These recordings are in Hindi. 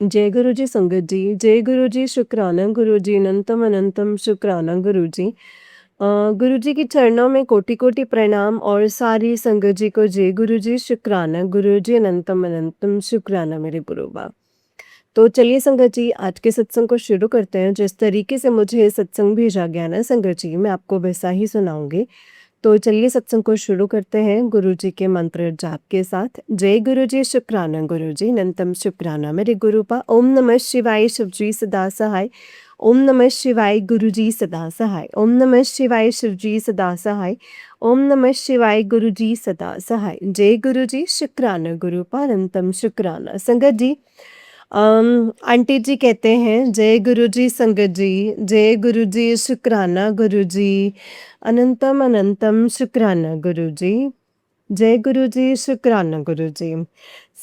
जय गुरु जी संगत जी, जय गुरु जी शुक्राना गुरु जी, अनंतम अनंतम शुक्राना गुरु जी। गुरु जी के चरणों में कोटि कोटि प्रणाम और सारी संगत जी को जय गुरु जी शुक्राना गुरु जी, अनंतम अनंतम शुक्राना मेरे गुरु बा। तो चलिए संगत जी, आज के सत्संग को शुरू करते हैं। जिस तरीके से मुझे सत्संग भेजा गया ना संगत जी, मैं आपको वैसा ही सुनाऊंगी। तो चलिए सत्संग को शुरू करते हैं गुरु जी के मंत्र जाप के साथ। जय गुरु जी शुक्राना गुरु जी, अनंतम शुक्राना मेरे गुरु पा। ओम नमः शिवाय शिव जी सदा सहाय। ओम नमः शिवाय गुरु जी सदा सहाय। ओम नमः शिवाय शिव जी सदा सहाय। ओम नमः शिवाय गुरु जी सदा सहाय। जय गुरु जी शुक्राना गुरु पा, अनंतम शुक्राना संगत जी। आंटी जी कहते हैं जय गुरु जी संगत जी, जय गुरु जी शुक्राना गुरु जी, अनंतम अनंतम शुक्राना गुरु जी, जय गुरु जी शुक्राना गुरु जी।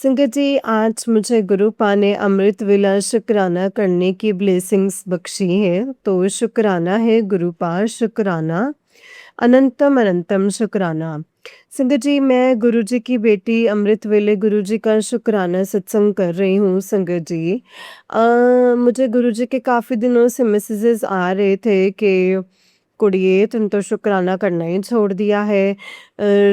संगत जी, आज मुझे गुरु पा ने अमृत वेला शुक्राना करने की ब्लेसिंग्स बख्शी है, तो शुक्राना है गुरु पा, शुक्राना, अनंतम अनंतम शुक्राना। संगत जी, मैं गुरु जी की बेटी अमृत वेले गुरु जी का शुक्राना सत्संग कर रही हूँ संगत जी। मुझे गुरु जी के काफ़ी दिनों से मैसेजेस आ रहे थे कि कुड़िए तुम तो शुक्राना करना ही छोड़ दिया है,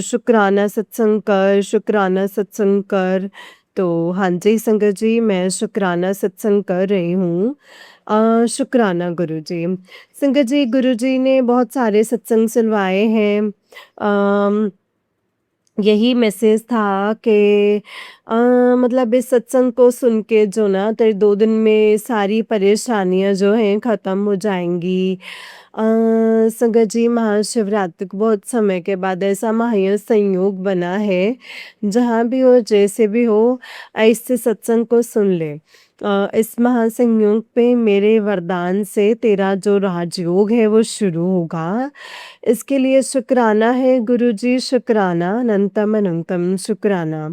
शुक्राना सत्संग कर, शुक्राना सत्संग कर। तो हाँ जी संगत जी, मैं शुक्राना सत्संग कर रही हूँ। शुक्राना गुरु जी। संगत जी, गुरु जी ने बहुत सारे सत्संग सुनवाए हैं। अम, यही मैसेज था कि अ, मतलब इस सत्संग को सुन के जो ना तेरे 2 दिन में सारी परेशानियाँ जो हैं ख़त्म हो जाएँगी। अ, संगत जी, महाशिवरात्रि को बहुत समय के बाद ऐसा महायोग संयोग बना है, जहाँ भी हो जैसे भी हो ऐसे सत्संग को सुन ले। इस महासंयोग पे मेरे वरदान से तेरा जो राजयोग है वो शुरू होगा। इसके लिए शुक्राना है गुरु जी, शुक्राना, अनंतम अनंतम शुक्राना।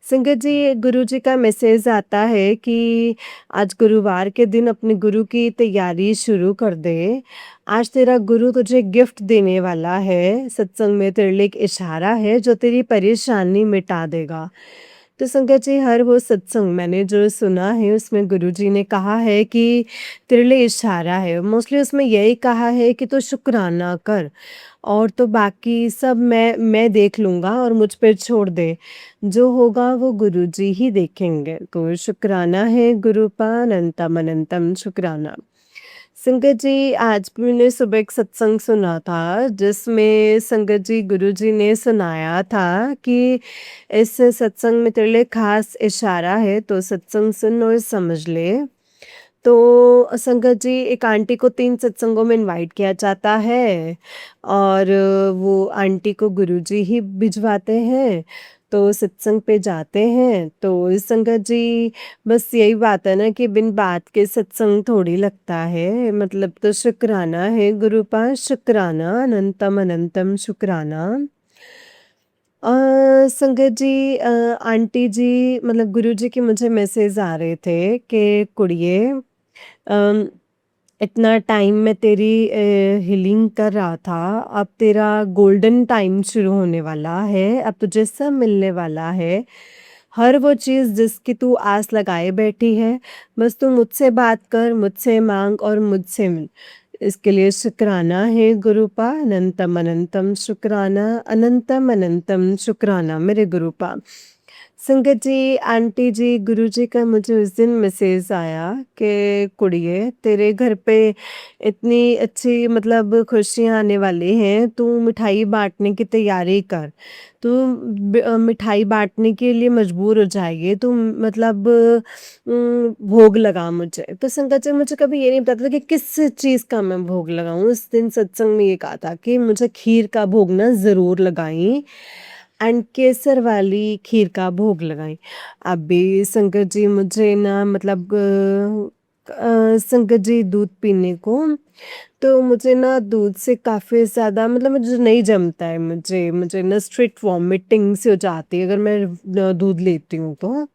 संगत जी, गुरु जी का मैसेज आता है कि आज गुरुवार के दिन अपने गुरु की तैयारी शुरू कर दे। आज तेरा गुरु तुझे गिफ्ट देने वाला है। सत्संग में तेरे लिए एक इशारा है जो तेरी परेशानी मिटा देगा। तो संगत जी, हर वो सत्संग मैंने जो सुना है उसमें गुरुजी ने कहा है कि तेरे लिए इशारा है। मोस्टली उसमें यही कहा है कि तू शुक्राना कर और तो बाकी सब मैं देख लूँगा और मुझ पे छोड़ दे। जो होगा वो गुरुजी ही देखेंगे। तो शुक्राना है गुरु पा, अनंतम अनंतम शुक्राना। संगत जी, आज भी मैंने सुबह एक सत्संग सुना था जिसमें संगत जी गुरुजी ने सुनाया था कि इस सत्संग में तेरे लिए खास इशारा है, तो सत्संग सुन और समझ ले। तो संगत जी, एक आंटी को 3 सत्संगों में इनवाइट किया जाता है और वो आंटी को गुरुजी ही भिजवाते हैं। तो सत्संग पे जाते हैं। तो संगत जी, बस यही बात है ना कि बिन बात के सत्संग थोड़ी लगता है। मतलब तो शुक्राना है गुरु पास, शुक्राना, अनंतम अनंतम शुक्राना। संगत जी, आंटी जी मतलब गुरुजी के मुझे मैसेज आ रहे थे कि कुड़िए, अम, इतना टाइम मैं तेरी हीलिंग कर रहा था, अब तेरा गोल्डन टाइम शुरू होने वाला है, अब तुझे सब मिलने वाला है। हर वो चीज़ जिसकी तू आस लगाए बैठी है, बस तू मुझसे बात कर, मुझसे माँग और मुझसे मिल। इसके लिए शुक्राना है गुरुपा, अनंतम अनंतम शुक्राना, अनंतम अनंतम शुक्राना मेरे गुरुपा। संगत जी, आंटी जी, गुरुजी का मुझे उस दिन मैसेज आया कि कुड़िए तेरे घर पे इतनी अच्छी मतलब खुशियाँ आने वाली हैं, तू मिठाई बाँटने की तैयारी कर। तू मिठाई बाँटने के लिए मजबूर हो जाएगी, तू मतलब भोग लगा मुझे। तो संगत जी, मुझे कभी ये नहीं पता था कि किस चीज़ का मैं भोग लगाऊँ। उस दिन सत्संग में ये कहा था कि मुझे खीर का भोग ना ज़रूर लगाई एंड केसर वाली खीर का भोग लगाई। अभी संगत जी, मुझे ना मतलब संगत जी दूध पीने को, तो मुझे ना दूध से काफ़ी ज़्यादा मतलब मुझे नहीं जमता है, मुझे ना स्ट्रेट वॉमिटिंग सी हो जाती है अगर मैं दूध लेती हूँ तो।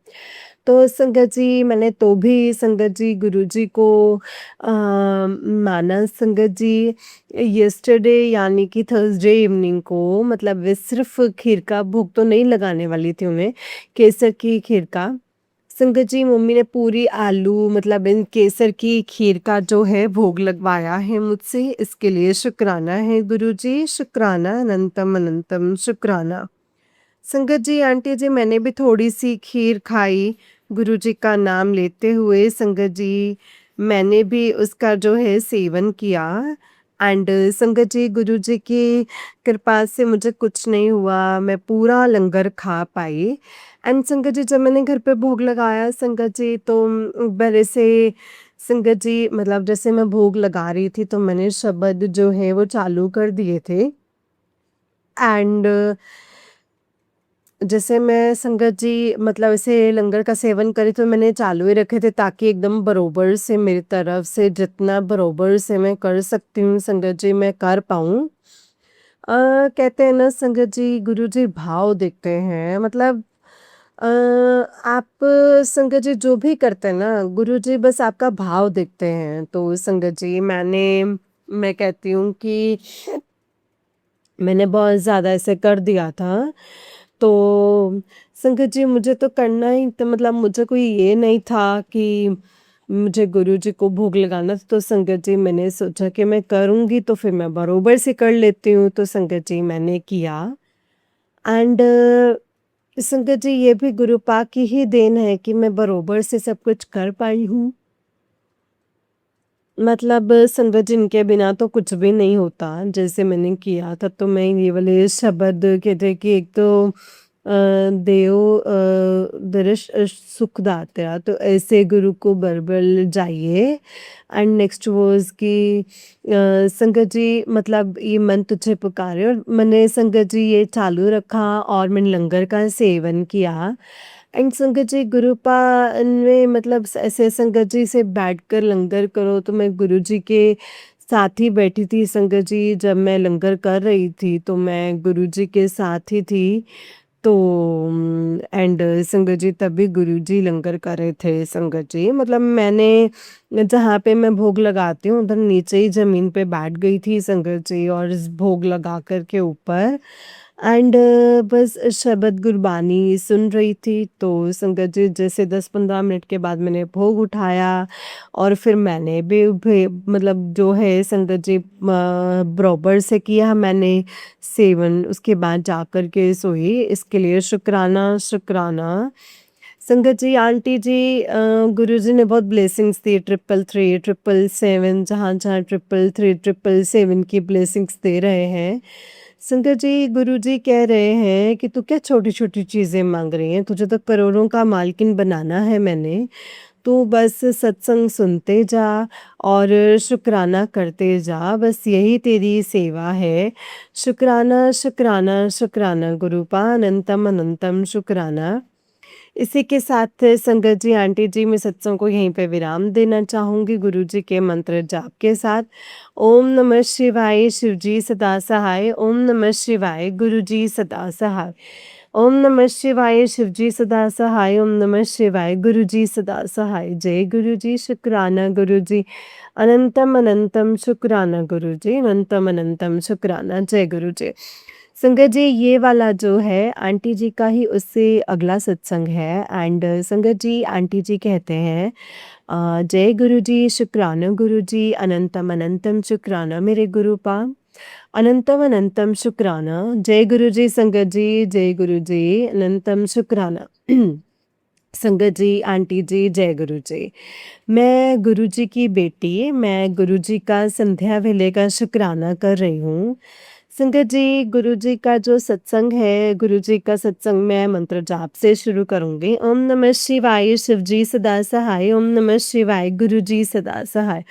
तो संगत जी, मैंने तो भी संगत जी गुरुजी को माना संगत जी। यस्टरडे यानी कि थर्सडे इवनिंग को मतलब सिर्फ़ खीर का भोग तो नहीं लगाने वाली थी उन्हें, केसर की खीर का। संगत जी मम्मी ने पूरी आलू मतलब इन केसर की खीर का जो है भोग लगवाया है मुझसे, इसके लिए शुक्राना है गुरुजी, शुक्राना अनंतम अनंतम शुक्राना। संगत जी आंटी जी मैंने भी थोड़ी-सी खीर खाई, गुरुजी का नाम लेते हुए संगत जी मैंने भी उसका जो है सेवन किया एंड संगत जी गुरुजी की कृपा से मुझे कुछ नहीं हुआ, मैं पूरा लंगर खा पाई एंड संगत जी जब मैंने घर पे भोग लगाया संगत जी तो पहले से संगत जी मतलब जैसे मैं भोग लगा रही थी तो मैंने शब्द जो है वो चालू कर दिए थे एंड जैसे मैं संगत जी मतलब ऐसे लंगर का सेवन करी तो मैंने चालू ही रखे थे ताकि एकदम बरोबर से मेरी तरफ से जितना बरोबर से मैं कर सकती हूँ संगत जी मैं कर पाऊँ। कहते हैं ना संगत जी गुरुजी भाव देखते हैं मतलब आप संगत जी जो भी करते हैं ना गुरुजी बस आपका भाव देखते हैं। तो संगत जी मैं कहती हूँ कि मैंने बहुत ज़्यादा ऐसे कर दिया था। तो संगत जी मुझे तो करना ही तो मतलब मुझे कोई ये नहीं था कि मुझे गुरुजी को भोग लगाना था, तो संगत जी मैंने सोचा कि मैं करूँगी तो फिर मैं बरोबर से कर लेती हूँ, तो संगत जी मैंने किया एंड संगत जी ये भी गुरुपा की ही देन है कि मैं बरोबर से सब कुछ कर पाई हूँ। मतलब संगत जिनके बिना तो कुछ भी नहीं होता, जैसे मैंने किया था तो मैं ये वाले शब्द कहते हैं कि एक तो देव दर्श सुख दाता तो ऐसे गुरु को बरबल जाइए एंड नेक्स्ट वाज कि संगत जी मतलब ये मन तुझे पुकारे और मैंने संगत जी ये चालू रखा और मैंने लंगर का सेवन किया एंड संगत जी गुरुपा में मतलब ऐसे संगत जी से बैठकर लंगर करो तो मैं गुरुजी के साथ ही बैठी थी संगत जी जब मैं लंगर कर रही थी तो मैं गुरुजी के साथ ही थी। तो एंड संगत जी तभी गुरुजी लंगर कर रहे थे संगत जी मतलब मैंने जहाँ पे मैं भोग लगाती हूँ उधर नीचे ही ज़मीन पे बैठ गई थी संगत जी और इस भोग लगा कर के ऊपर एंड बस शबद गुरबानी सुन रही थी तो संगत जी जैसे 10-15 मिनट के बाद मैंने भोग उठाया और फिर मैंने भी मतलब जो है संगत जी बराबर से किया मैंने सेवन उसके बाद जा कर के सोई इसके लिए शुक्राना शुक्राना। संगत जी आंटी जी गुरुजी ने बहुत ब्लेसिंग्स दी 333 777 जहाँ जहाँ 333 777 की ब्लेसिंग्स दे रहे हैं। संगत जी गुरुजी कह रहे हैं कि तू क्या छोटी-छोटी चीज़ें माँग रही है, तुझे तो करोड़ों का मालकिन बनाना है मैंने। तू बस सत्संग सुनते जा और शुक्राना करते जा, बस यही तेरी सेवा है। शुक्राना, शुक्राना, शुक्राना गुरूपा अनंतम अनंतम शुक्राना। इसी के साथ संगत जी, आंटी जी मैं सत्संग को यहीं पे विराम देना चाहूँगी गुरु जी के मंत्र जाप के साथ। ओम नमः शिवाय शिव जी सदा सहाय, ओम नमः शिवाय गुरु जी सदा सहाय। ओम नमः शिवाय शिव जी सदा सहाय, ओम नमः शिवाय गुरु जी सदा सहाय। जय गुरु जी, शुक्राना गुरु जी, अनंतम अनंतम शुक्राना गुरु जी, अनंतम अनंतम शुक्राना। जय गुरु जी। संगत जी ये वाला जो है आंटी जी का ही उससे अगला सत्संग है एंड संगत जी आंटी जी कहते हैं जय गुरु जी शुक्राना गुरु जी अनंतम अनंतम शुक्राना मेरे गुरुपा अनंतम अनंतम शुक्राना। जय गुरु जी संगत जी, जय गुरु जी अनंतम शुक्राना। संगत जी आंटी जी जय गुरु जी। मैं गुरु जी की बेटी, मैं गुरु जी का संध्या वेले का शुक्राना कर रही हूँ। संगत जी, गुरु जी का जो सत्संग है, गुरु जी का सत्संग मैं मंत्र जाप से शुरू करूँगी। ओम नमः शिवाय शिव जी सदा सहाय, ओम नमः शिवाय गुरु जी सदा सहाय।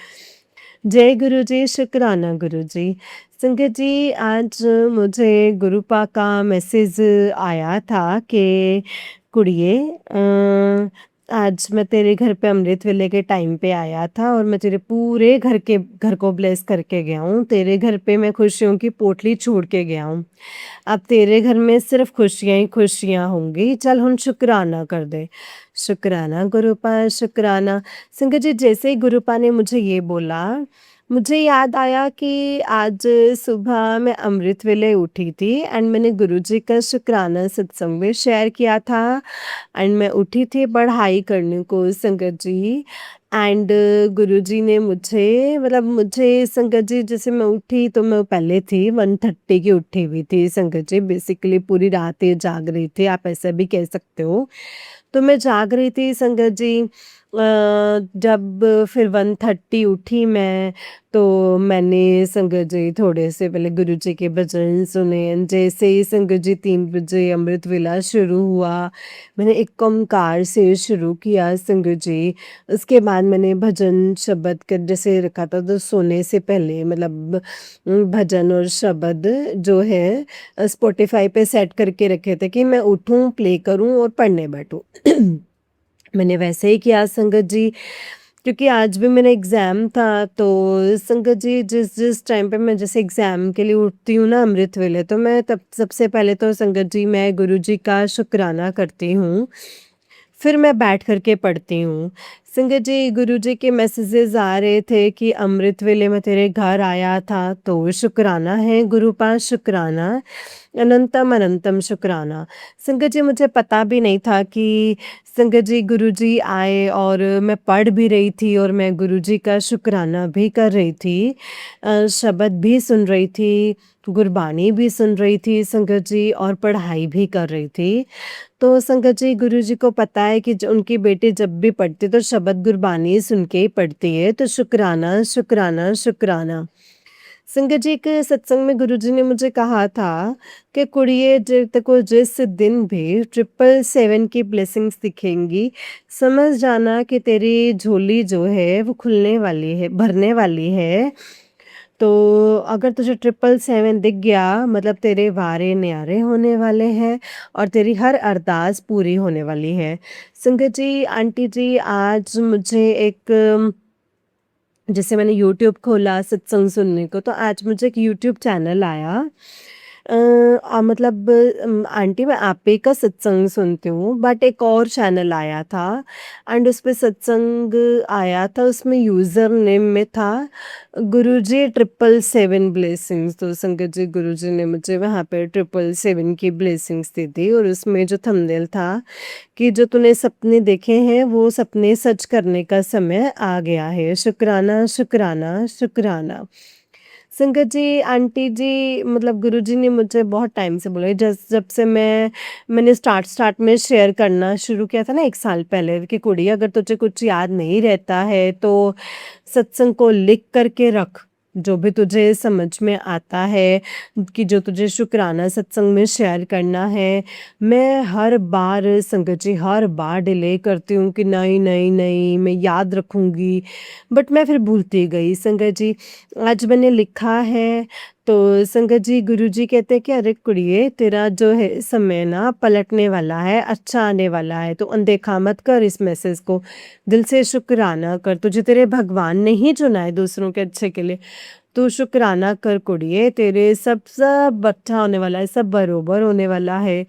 जय गुरु जी, शुक्राना गुरु जी। संगत जी, आज मुझे गुरुपा का मैसेज आया था कि कुड़िए आज मैं तेरे घर पे अमृत वेले के टाइम पे आया था और मैं तेरे पूरे घर को ब्लेस करके गया हूँ। तेरे घर पे मैं खुशियों की पोटली छोड़ के गया हूँ। अब तेरे घर में सिर्फ खुशियाँ ही खुशियाँ होंगी। चल हुन शुक्राना कर दे। शुक्राना गुरुपा शुक्राना। संगत जी जैसे ही गुरुपा ने मुझे ये बोला मुझे याद आया कि आज सुबह मैं अमृत वेले उठी थी एंड मैंने गुरुजी का शुक्राना सत्संग में शेयर किया था एंड मैं उठी थी पढ़ाई करने को संगत जी एंड गुरुजी ने मुझे संगत जी जैसे मैं उठी तो मैं पहले थी 1:30 की उठी हुई थी संगत जी बेसिकली पूरी रात ही जाग रही थी आप ऐसा भी कह सकते हो। तो मैं जाग रही थी संगत जी जब फिर 1:30 उठी मैं तो मैंने संगत जी थोड़े से पहले गुरुजी के भजन सुने एंड जैसे ही संगत जी 3 बजे अमृत वेला शुरू हुआ मैंने एक ओंकार से शुरू किया संगत जी। उसके बाद मैंने भजन शब्द कर जैसे रखा था तो सोने से पहले मतलब भजन और शब्द जो है स्पॉटिफ़ाई पे सेट करके रखे थे कि मैं उठूँ, प्ले करूँ और पढ़ने बैठूँ। मैंने वैसे ही किया संगत जी क्योंकि आज भी मेरा एग्ज़ाम था तो संगत जी जिस टाइम पे मैं जैसे एग्ज़ाम के लिए उठती हूँ ना अमृत वेले तो मैं तब सबसे पहले तो संगत जी मैं गुरुजी का शुक्राना करती हूँ। फिर मैं बैठ कर के पढ़ती हूँ। संगत जी गुरुजी के मैसेजेस आ रहे थे कि अमृत वेले में तेरे घर आया था तो शुक्राना है गुरु पास शुक्राना, अनंतम अनंतम शुक्राना। संगत जी मुझे पता भी नहीं था कि संगत जी गुरुजी आए और मैं पढ़ भी रही थी और मैं गुरुजी का शुक्राना भी कर रही थी। शब्द भी सुन रही थी, गुरबानी भी सुन रही थी संगत जी और पढ़ाई भी कर रही थी। तो संगत जी गुरुजी को पता है कि उनकी बेटी जब भी पढ़ती तो शब्द गुरबानी सुन के ही पढ़ती है तो शुक्राना शुक्राना शुक्राना। संगत जी एक सत्संग में गुरुजी ने मुझे कहा था कि कुड़िए तेरे को जिस दिन भी 777 की ब्लेसिंग्स दिखेंगी समझ जाना कि तेरी झोली जो है वो खुलने वाली है भरने वाली है। तो अगर तुझे 777 दिख गया मतलब तेरे वारे न्यारे होने वाले हैं और तेरी हर अरदास पूरी होने वाली है। संगत जी आंटी जी आज मुझे एक जैसे मैंने यूट्यूब खोला सत्संग सुनने को तो आज मुझे एक यूट्यूब चैनल आया मतलब आंटी मैं आप ही का सत्संग सुनती हूँ बट एक और चैनल आया था एंड उस पे सत्संग आया था उसमें यूज़र नेम में था गुरुजी 777 ब्लेसिंग्स तो संगत जी गुरुजी ने मुझे वहाँ पे 777 की ब्लेसिंग्स दी थी और उसमें जो थंबनेल था कि जो तूने सपने देखे हैं वो सपने सच करने का समय आ गया है शुक्राना शुक्राना शुक्राना। संगत जी आंटी जी मतलब गुरुजी ने मुझे बहुत टाइम से बोला है जब से मैंने स्टार्ट में शेयर करना शुरू किया था ना 1 साल पहले कि कुड़ी अगर तुझे कुछ याद नहीं रहता है तो सत्संग को लिख कर के रख। जो भी तुझे समझ में आता है कि जो तुझे शुक्राना सत्संग में शेयर करना है, मैं हर बार संगत जी हर बार डिले करती हूँ कि नहीं, नहीं, नहीं मैं याद रखूँगी, बट मैं फिर भूलती गई संगत जी। आज मैंने लिखा है तो संगत जी गुरुजी कहते हैं कि अरे कुड़िए तेरा जो है समय ना पलटने वाला है, अच्छा आने वाला है, तो अनदेखा मत कर इस मैसेज को, दिल से शुक्राना कर, तुझे तेरे भगवान ने ही चुना है दूसरों के अच्छे के लिए। तू शुक्राना कर कुड़िए तेरे सब अच्छा होने वाला है, सब बरोबर होने वाला है।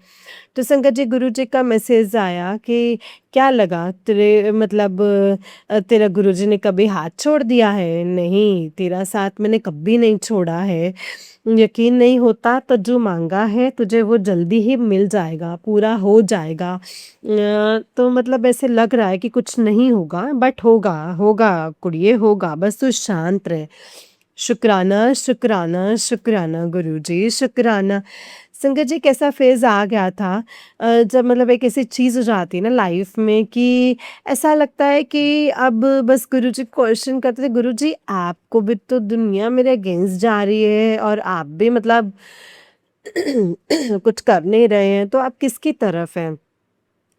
तो संगत जी गुरुजी का मैसेज आया कि क्या लगा तेरे मतलब तेरा गुरुजी ने कभी हाथ छोड़ दिया है? नहीं, तेरा साथ मैंने कभी नहीं छोड़ा है। यकीन नहीं होता तो जो माँगा है तुझे वो जल्दी ही मिल जाएगा, पूरा हो जाएगा। तो मतलब ऐसे लग रहा है कि कुछ नहीं होगा बट होगा, होगा कुड़िए होगा, बस तू शांत रह। शुक्राना, शुक्राना, शुक्राना गुरुजी, शुक्राना। संगत जी कैसा फ़ेज़ आ गया था जब मतलब एक ऐसी चीज़ हो जाती है ना लाइफ़ में कि ऐसा लगता है कि अब बस गुरुजी क्वेश्चन करते थे, "गुरुजी आपको भी तो दुनिया मेरे अगेंस्ट जा रही है और आप भी मतलब कुछ कर नहीं रहे हैं, तो आप किसकी तरफ हैं?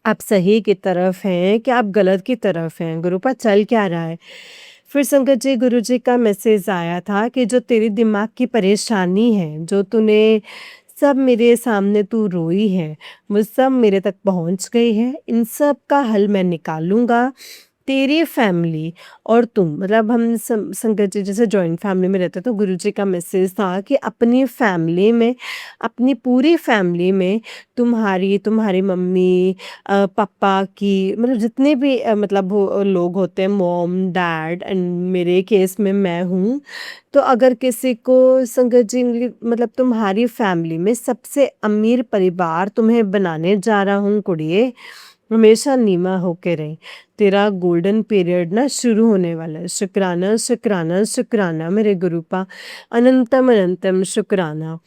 आप सही की तरफ हैं कि आप गलत की तरफ हैं? गुरुपा चल क्या रहा है?" फिर संगत जी गुरुजी का मैसेज आया था कि जो तेरे दिमाग की परेशानी है, जो तूने सब मेरे सामने तू रोई है, वो सब मेरे तक पहुँच गई है। इन सब का हल मैं निकालूँगा। तेरी फैमिली और तुम, मतलब हम संगत जी जैसे जॉइंट फैमिली में रहते, तो गुरुजी का मैसेज था कि अपनी फैमिली में, अपनी पूरी फैमिली में तुम्हारी तुम्हारी मम्मी, पापा की, मतलब जितने भी मतलब वो लोग होते हैं, मॉम डैड एंड मेरे केस में मैं हूँ। तो अगर किसी को संगत जी मतलब तुम्हारी फैमिली में सबसे अमीर परिवार तुम्हें बनाने जा रहा हूँ कुड़िए, हमेशा नीमा होके रही। तेरा गोल्डन पीरियड ना शुरू होने वाला है। शुक्राना शुक्राना शुक्राना मेरे गुरुपा, अनंतम अनंतम शुक्राना।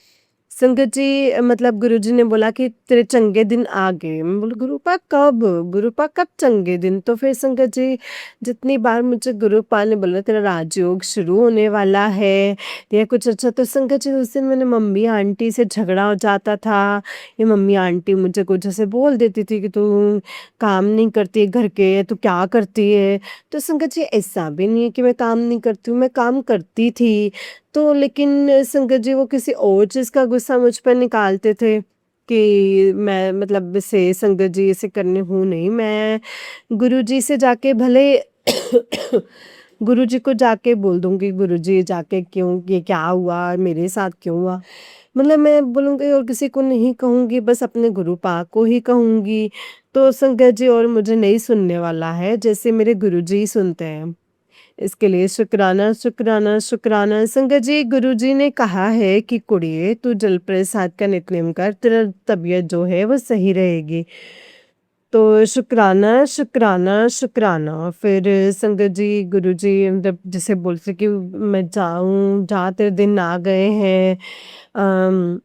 संगत जी मतलब गुरुजी ने बोला कि तेरे चंगे दिन आ गए। मैं बोली गुरुपा कब? गुरुपा कब चंगे दिन? तो फिर संगत जी जितनी बार मुझे गुरुपा ने बोला तेरा राजयोग शुरू होने वाला है या कुछ अच्छा, तो संगत जी उस दिन मैंने मम्मी आंटी से झगड़ा हो जाता था। ये मम्मी आंटी मुझे कुछ ऐसे बोल देती थी कि तू काम नहीं करती घर के, तू क्या करती है? तो संगत जी ऐसा भी नहीं है कि मैं काम नहीं करती हूँ, मैं काम करती थी। तो लेकिन संगत जी वो किसी और चीज़ का गुस्सा मुझ पर निकालते थे कि मैं मतलब ऐसे संगत जी ऐसे करने हूँ नहीं। मैं गुरुजी से जाके भले गुरुजी को जाके बोल दूँगी, गुरुजी जाके क्यों, ये क्या हुआ? मेरे साथ क्यों हुआ? मतलब मैं बोलूँगी और किसी को नहीं कहूँगी, बस अपने गुरुपा को ही कहूँगी। तो संगत जी और मुझे नहीं सुनने वाला है, जैसे मेरे गुरुजी ही सुनते हैं। इसके लिए शुक्राना शुक्राना शुक्राना। संगत जी गुरुजी ने कहा है कि कुड़िए तू जल प्रसाद का नित्यनेम कर, तेरा तबीयत जो है वो सही रहेगी। तो शुक्राना शुक्राना शुक्राना। फिर संगत जी गुरुजी मतलब जैसे बोलते कि मैं जाऊं, जहाँ तेरे दिन आ गए हैं। अम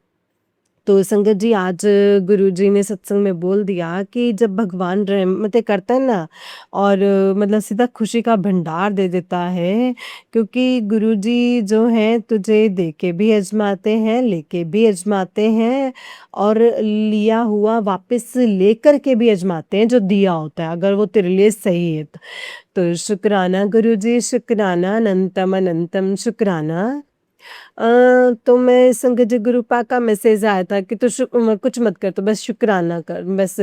तो संगत जी आज गुरुजी ने सत्संग में बोल दिया कि जब भगवान रहमतें करता है ना, और मतलब सीधा खुशी का भंडार दे देता है, क्योंकि गुरुजी जो हैं तुझे दे के भी आजमाते हैं, लेके भी आजमाते हैं, और लिया हुआ वापस लेकर के भी आजमाते हैं जो दिया होता है, अगर वो तेरे लिए सही है तो शुक्राना गुरुजी शुक्राना, अनंतम अनंतम शुक्राना। तो मैं संगत जी गुरुपा का मैसेज आया था कि तू कुछ मत कर, तो बस शुक्राना कर बस,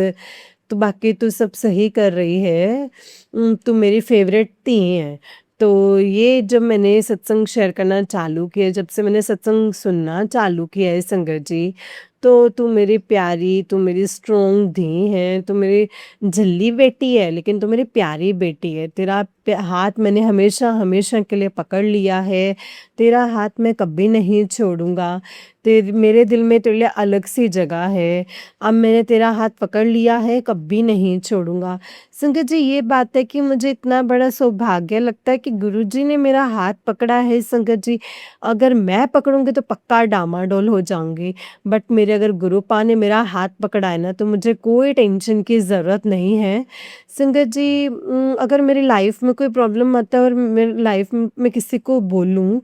तो बाकी तू सब सही कर रही है। तू मेरी फेवरेट थी है। तो ये जब मैंने सत्संग शेयर करना चालू किया, जब से मैंने सत्संग सुनना चालू किया है संगत जी, तो तू मेरी प्यारी, तू मेरी स्ट्रॉन्ग धी है, तू मेरी झल्ली बेटी है, लेकिन तू मेरी प्यारी बेटी है। तेरा हाथ मैंने हमेशा हमेशा के लिए पकड़ लिया है, तेरा हाथ मैं कभी नहीं छोड़ूंगा। तेरे मेरे दिल में तेरे लिए अलग सी जगह है। अब मैंने तेरा हाथ पकड़ लिया है, कभी नहीं छोड़ूंगा। संगत जी ये बात है कि मुझे इतना बड़ा सौभाग्य लगता है कि गुरुजी ने मेरा हाथ पकड़ा है। संगत जी अगर मैं पकड़ूंगी तो पक्का डामाडोल हो जाऊंगी, बट मेरे अगर गुरुपा ने मेरा हाथ पकड़ा है ना, तो मुझे कोई टेंशन की ज़रूरत नहीं है। संगत जी अगर मेरी लाइफ में कोई प्रॉब्लम आता है और मेरी लाइफ में किसी को बोलूं,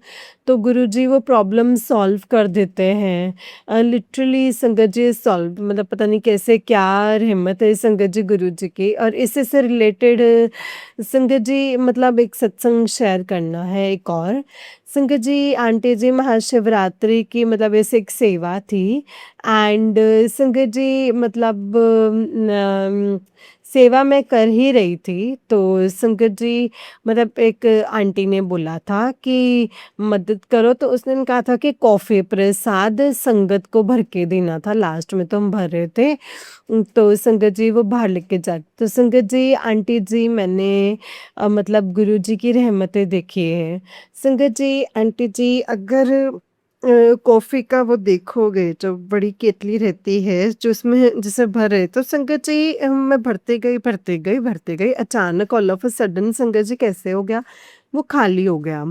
तो गुरुजी वो प्रॉब्लम सॉल्व कर देते हैं। लिटरली संगत जी सॉल्व, मतलब पता नहीं कैसे, क्या हिम्मत है संगत जी गुरुजी की। और इससे से रिलेटेड संगत जी मतलब एक सत्संग शेयर करना है एक और। संगत जी आंटी जी महाशिवरात्रि की मतलब ऐसे एक सेवा थी, एंड संगत जी मतलब सेवा मैं कर ही रही थी, तो संगत जी मतलब एक आंटी ने बोला था कि मदद करो, तो उसने कहा था कि कॉफ़ी प्रसाद संगत को भर के देना था। लास्ट में तो हम भर रहे थे, तो संगत जी वो बाहर लेके जा, तो संगत जी आंटी जी मैंने मतलब गुरु जी की रहमतें देखी है। संगत जी आंटी जी अगर कॉफ़ी का वो देखोगे जो बड़ी केतली रहती है जो उसमें जैसे भरे, तो संगत जी मैं भरते गई भरते गई भरते गई, अचानक ऑल ऑफ अ सडन संगत जी कैसे हो गया, वो खाली हो गया।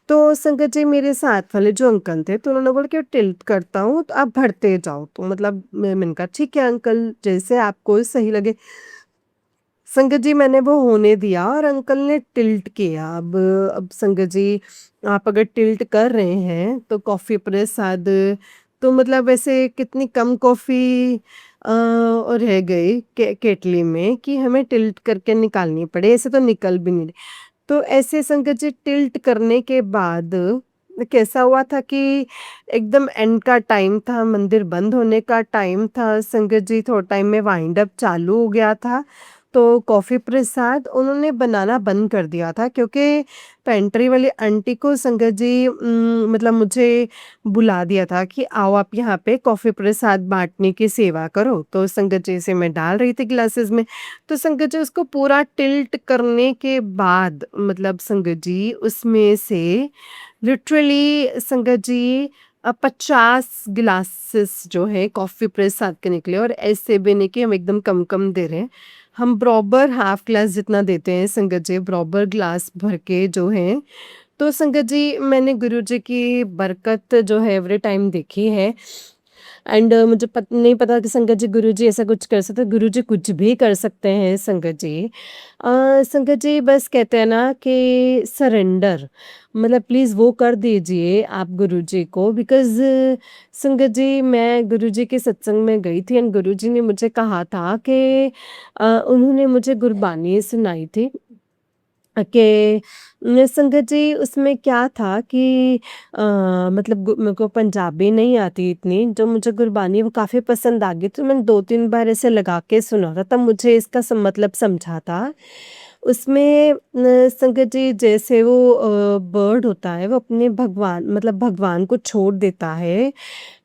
तो संगत जी मेरे साथ वाले जो अंकल थे, तो उन्होंने बोला कि टिल्ट करता हूँ तो आप भरते जाओ, तो मतलब मैंने कहा ठीक है अंकल जैसे आपको सही लगे। संगत जी मैंने वो होने दिया और अंकल ने टिल्ट किया। अब संगत जी आप अगर टिल्ट कर रहे हैं तो कॉफ़ी प्रसाद, तो मतलब ऐसे कितनी कम कॉफ़ी और रह गई केटली में कि हमें टिल्ट करके निकालनी पड़े, ऐसे तो निकल भी नहीं रही। तो ऐसे संगत जी टिल्ट करने के बाद कैसा हुआ था कि एकदम एंड का टाइम था, मंदिर बंद होने का टाइम था। संगत जी थोड़ा टाइम में वाइंड अप चालू हो गया था। तो कॉफ़ी प्रसाद उन्होंने बनाना बंद कर दिया था क्योंकि पेंट्री वाली आंटी को संगत जी मतलब मुझे बुला दिया था कि आओ आप यहाँ पे कॉफ़ी प्रसाद बाँटने की सेवा करो। तो संगत जी से मैं डाल रही थी ग्लासेस में, तो संगत जी उसको पूरा टिल्ट करने के बाद मतलब संगत जी उसमें से लिटरली संगत जी 50 ग्लासेस जो है कॉफ़ी प्रसाद के निकले और ऐसे भी नहीं कि हम एकदम कम-कम दे रहे हैं। हम बराबर हाफ ग्लास जितना देते हैं संगत जी, बराबर ग्लास भर के जो है। तो संगत जी मैंने गुरुजी की बरकत जो है एवरी टाइम देखी है। एंड मुझे नहीं पता कि संगत जी गुरुजी ऐसा कुछ कर सकते हैं, गुरुजी कुछ भी कर सकते हैं संगत जी। संगत जी बस कहते हैं ना कि सरेंडर मतलब प्लीज़ वो कर दीजिए आप गुरुजी को बिकॉज़ संगत जी मैं गुरुजी के सत्संग में गई थी एंड गुरुजी ने मुझे कहा था कि उन्होंने मुझे गुरबानी सुनाई थी कि संगत जी उसमें क्या था कि मतलब मेरे को पंजाबी नहीं आती इतनी, जो मुझे गुरबानी वो काफ़ी पसंद आ गई, तो मैंने 2-3 बार ऐसे लगा के सुना था, तब मुझे इसका मतलब समझा था। उसमें संगत जी जैसे वो बर्ड होता है, वो अपने भगवान मतलब भगवान को छोड़ देता है,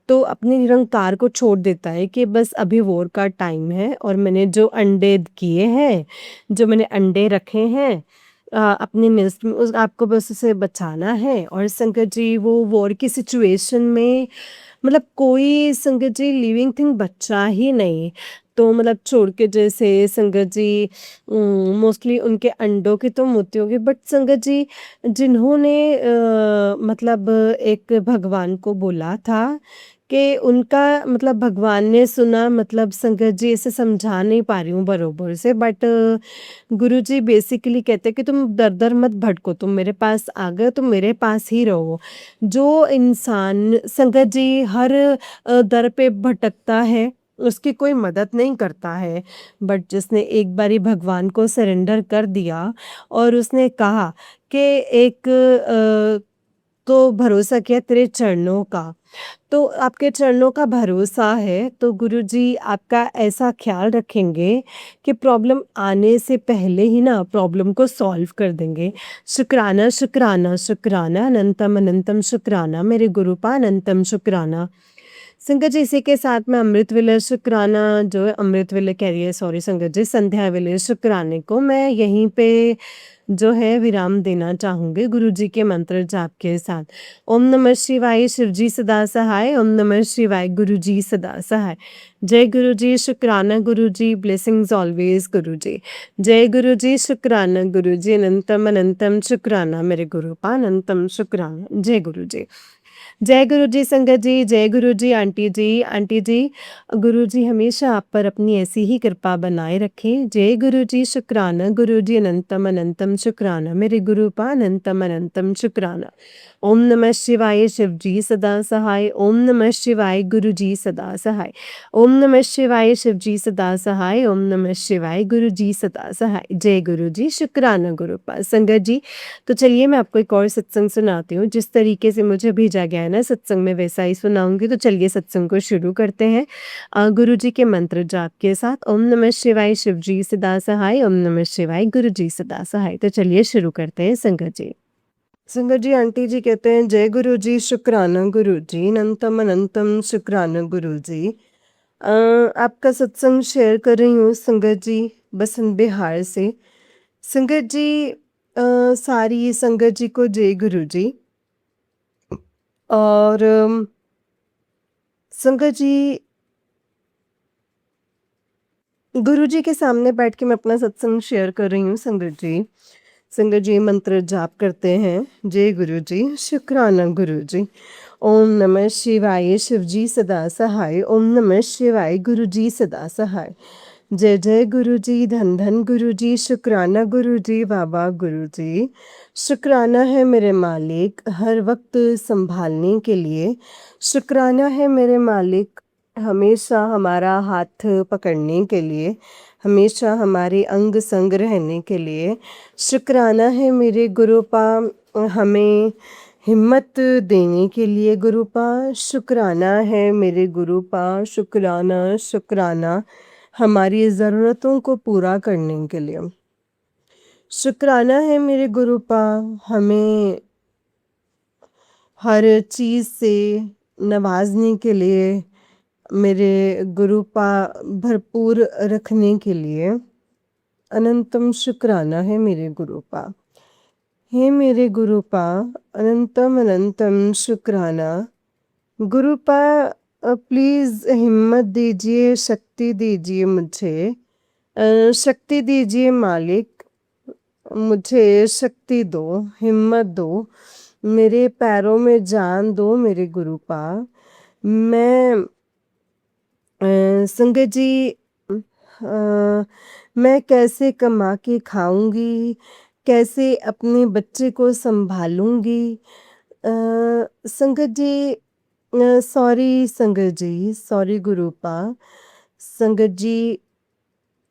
तो अपने निरंकार को छोड़ देता है कि बस अभी वॉर का टाइम है और मैंने जो अंडे किए हैं, जो मैंने अंडे रखे हैं अपने नेस्ट में उस आपको बस उसे बचाना है और संगत जी वो वॉर की सिचुएशन में मतलब कोई संगत जी लिविंग थिंग बचा ही नहीं। तो मतलब छोड़ के जैसे संगत जी मोस्टली उनके अंडों की तो मृत्यु होगी बट संगत जी जिन्होंने मतलब एक भगवान को बोला था कि उनका मतलब भगवान ने सुना मतलब संगत जी ऐसे समझा नहीं पा रही हूँ बरोबर से बट गुरुजी बेसिकली कहते हैं कि तुम दर-दर मत भटको, तुम मेरे पास आ गए तो मेरे पास ही रहो। जो इंसान संगत जी हर दर पे भटकता है, उसकी कोई मदद नहीं करता है। बट जिसने एक बारी भगवान को सरेंडर कर दिया और उसने कहा कि एक तो भरोसा किया तेरे चरणों का। तो आपके चरणों का भरोसा है, तो गुरुजी आपका ऐसा ख़्याल रखेंगे कि प्रॉब्लम आने से पहले ही ना प्रॉब्लम को सॉल्व कर देंगे। शुक्राना, शुक्राना, शुक्राना, अनंतम अनंतम शुक्राना, मेरे गुरुपा अनंतम शुक्राना। संगत जी इसी के साथ में अमृत वेले शुक्राना जो है अमृत वेले कह रही है सॉरी संगत जी, संध्या वेले शुक्राने को मैं यहीं पे जो है विराम देना चाहूँगी गुरुजी के मंत्र जाप के साथ। ओम नमः शिवाय शिवजी सदा सहाय, ओम नमः शिवाय गुरुजी सदा सहाय। जय गुरुजी, शुक्राना गुरुजी, ब्लेसिंग्स ऑलवेज़ गुरुजी। जय गुरुजी, शुक्राना गुरुजी, अनंतम अनंतम शुक्राना मेरे गुरुपा अनंतम शुक्राना। जय गुरुजी। जय गुरुजी संगत जी, जय गुरुजी आंटी जी। आंटी जी, गुरुजी हमेशा आप पर अपनी ऐसी ही कृपा बनाए रखें। जय गुरुजी, शुक्राना गुरुजी, अनंतम अनंतम शुक्राना मेरे गुरुपा अनंतम अनंतम शुक्राना। ओम नमः शिवाय शिवजी सदा सहाय, ओम नमः शिवाय गुरुजी सदा सहाय, ओम नमः शिवाय शिवजी सदा सहाय, ओम नमः शिवाय गुरुजी सदा सहाय। जय गुरुजी, शुक्राना गुरुपा। संगत जी, तो चलिए मैं आपको एक और सत्संग सुनाती हूँ, जिस तरीके से मुझे भेजा गया है ना सत्संग में वैसा ही सुनाऊँगी, तो चलिए सत्संग को शुरू करते हैं। गुरुजी के मंत्र जाप के साथ ओम नमः शिवाय शिवजी सदा सहाय, ओम नमः शिवाय गुरुजी सदा सहाय। तो चलिए शुरू करते हैं संगत जी। संगत जी आंटी जी कहते हैं जय गुरुजी, शुक्राना गुरुजी, अनंतम अनंतम शुक्राना गुरुजी। आपका सत्संग शेयर कर रही हूँ संगत जी, बसंत बिहार से। संगत जी सारी संगत जी को जय गुरु जी। और संगत जी गुरु जी के सामने बैठ के मैं अपना सत्संग शेयर कर रही हूँ संगत जी। संगत जी मंत्र जाप करते हैं जय गुरु जी, शुक्राना गुरु जी। ओम नमः शिवाय शिवजी सदा सहाय, ओम नमः शिवाय गुरु जी सदा सहाय। जय जय गुरु जी, धन धन गुरु जी, शुक्राना गुरु जी, बाबा गुरु जी। शुक्राना है मेरे मालिक हर वक्त संभालने के लिए, शुक्राना है मेरे मालिक हमेशा हमारा हाथ पकड़ने के लिए, हमेशा हमारे अंग संग रहने के लिए। शुक्राना है मेरे गुरुपा हमें हिम्मत देने के लिए गुरुपा, शुक्राना है मेरे गुरुपा, शुक्राना शुक्राना हमारी ज़रूरतों को पूरा करने के लिए। शुक्राना है मेरे गुरुपा, हमें हर चीज़ से नवाज़ने के लिए, मेरे गुरुपा भरपूर रखने के लिए। अनंतम शुक्राना है मेरे गुरुपा। हे मेरे गुरुपा, अनंतम अनंतम शुक्राना। गुरुपा प्लीज़ हिम्मत दीजिए, शक्ति दीजिए मुझे। शक्ति दीजिए मालिक, मुझे शक्ति दो, हिम्मत दो, मेरे पैरों में जान दो मेरे गुरुपा। मैं संगत जी, मैं कैसे कमा के खाऊंगी, कैसे अपने बच्चे को संभालूंगी। संगत जी, सॉरी संगत जी, सॉरी गुरुपा। संगत जी,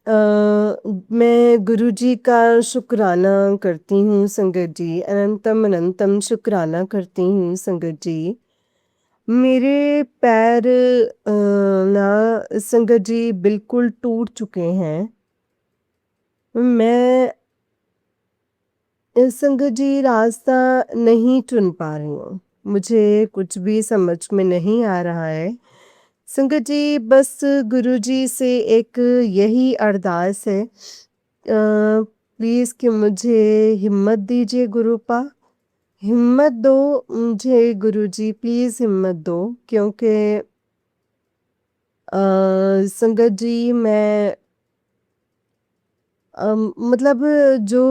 मैं गुरुजी का शुक्राना करती हूँ संगत जी, अनंतम अनंतम शुक्राना करती हूँ संगत जी। मेरे पैर ना संगत जी बिल्कुल टूट चुके हैं। मैं संगत जी रास्ता नहीं चुन पा रही हूँ। मुझे कुछ भी समझ में नहीं आ रहा है। संगत जी बस गुरुजी से एक यही अरदास है, प्लीज़ कि मुझे हिम्मत दीजिए गुरुपा। हिम्मत दो मुझे गुरुजी, प्लीज़ हिम्मत दो, क्योंकि संगत जी मैं मतलब जो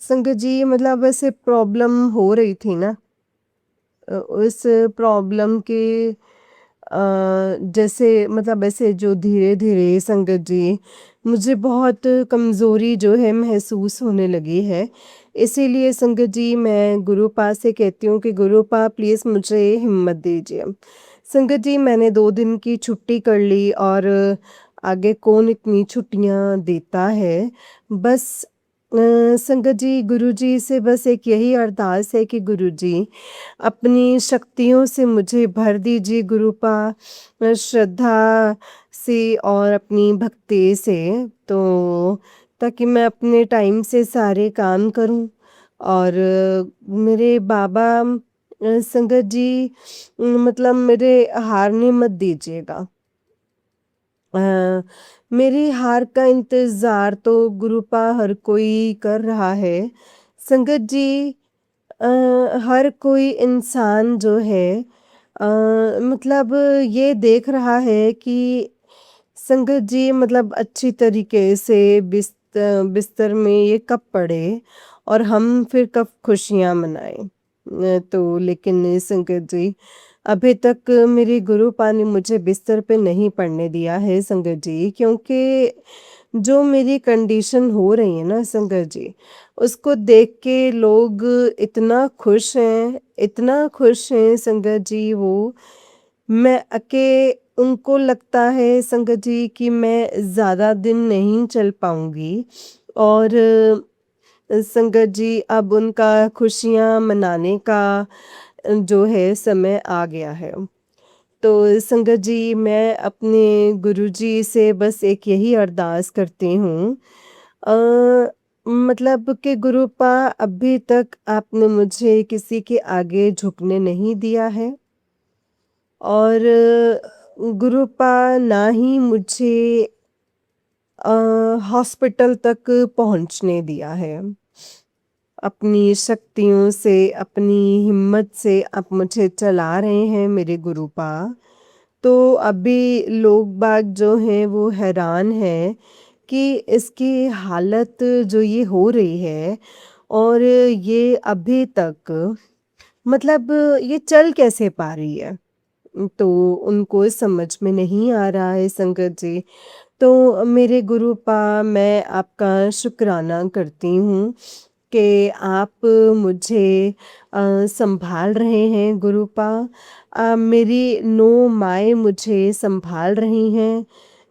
संगत जी मतलब ऐसे प्रॉब्लम हो रही थी ना, उस प्रॉब्लम के जैसे मतलब ऐसे जो धीरे-धीरे संगत जी मुझे बहुत कमज़ोरी जो है महसूस होने लगी है। इसीलिए संगत जी मैं गुरुपा से कहती हूँ कि गुरुपा प्लीज़ मुझे हिम्मत दीजिए। संगत जी मैंने 2 दिन की छुट्टी कर ली और आगे कौन इतनी छुट्टियाँ देता है। बस संगत जी गुरुजी से बस एक यही अरदास है कि गुरुजी अपनी शक्तियों से मुझे भर दीजिए गुरुपा, श्रद्धा से और अपनी भक्ति से, तो ताकि मैं अपने टाइम से सारे काम करूं। और मेरे बाबा संगत जी मतलब मेरे हारने मत दीजिएगा। अ, मेरी हार का इंतज़ार तो गुरुपा हर कोई कर रहा है। संगत जी अ, हर कोई इंसान जो है अ, मतलब ये देख रहा है कि संगत जी मतलब अच्छी तरीके से बिस्तर में ये कब पड़े और हम फिर कब खुशियाँ मनाएं। तो लेकिन संगत जी अभी तक मेरे गुरुपा ने मुझे बिस्तर पे नहीं पड़ने दिया है संगत जी, क्योंकि जो मेरी कंडीशन हो रही है ना संगत जी, उसको देख के लोग इतना खुश हैं, इतना खुश हैं संगत जी वो। मैं उनको लगता है संगत जी कि मैं ज़्यादा दिन नहीं चल पाऊँगी और संगत जी अब उनका खुशियाँ मनाने का जो है समय आ गया है। तो संगत जी मैं अपने गुरुजी से बस एक यही अरदास करती हूँ, मतलब कि गुरुपा अभी तक आपने मुझे किसी के आगे झुकने नहीं दिया है और गुरुपा ना ही मुझे हॉस्पिटल तक पहुँचने दिया है। अपनी शक्तियों से, अपनी हिम्मत से आप मुझे चला रहे हैं मेरे गुरुपा। तो अभी लोग बाग जो हैं वो हैरान हैं कि इसकी हालत जो ये हो रही है और ये अभी तक मतलब ये चल कैसे पा रही है। तो उनको समझ में नहीं आ रहा है संगत जी। तो मेरे गुरुपा मैं आपका शुक्राना करती हूँ कि आप मुझे संभाल रहे हैं गुरुपा। मेरी 9 माएँ मुझे संभाल रही हैं।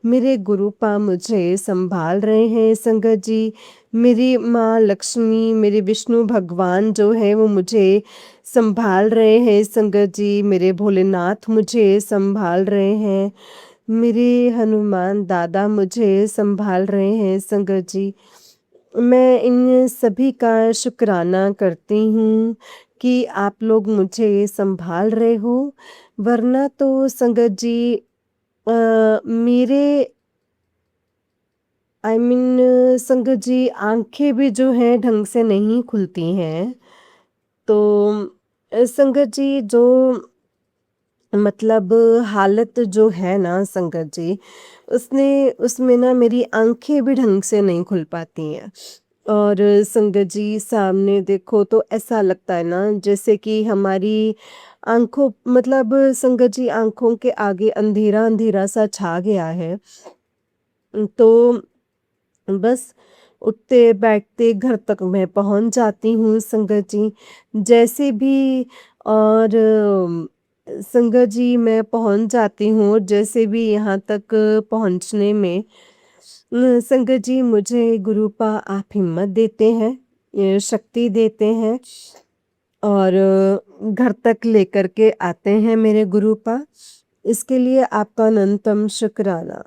मेरे गुरुपा मुझे संभाल रहे हैं संगत जी। मेरी माँ लक्ष्मी, मेरे विष्णु भगवान जो हैं वो मुझे संभाल रहे हैं संगत जी। मेरे भोलेनाथ मुझे संभाल रहे हैं। मेरे हनुमान दादा मुझे सँभाल रहे हैं संगत जी। मैं इन सभी का शुक्राना करती हूँ कि आप लोग मुझे सँभाल रहे हो, वरना तो संगत जी मेरे आई मीन संगत जी आँखें भी जो हैं ढंग से नहीं खुलती हैं। तो संगत जी जो मतलब हालत जो है ना संगत जी, उसमें ना मेरी आँखें भी ढंग से नहीं खुल पाती हैं। और संगत जी सामने देखो तो ऐसा लगता है ना जैसे कि हमारी आँखों मतलब संगत जी आँखों के आगे अंधेरा-अंधेरा सा छा गया है। तो बस उठते-बैठते घर तक मैं पहुँच जाती हूँ संगत जी। जैसे भी और संगत जी मैं पहुँच जाती हूँ जैसे भी यहाँ तक पहुँचने में संगत जी मुझे गुरुपा आप हिम्मत देते हैं, शक्ति देते हैं और घर तक लेकर के आते हैं मेरे गुरुपा। इसके लिए आपका अनंतम शुक्राना।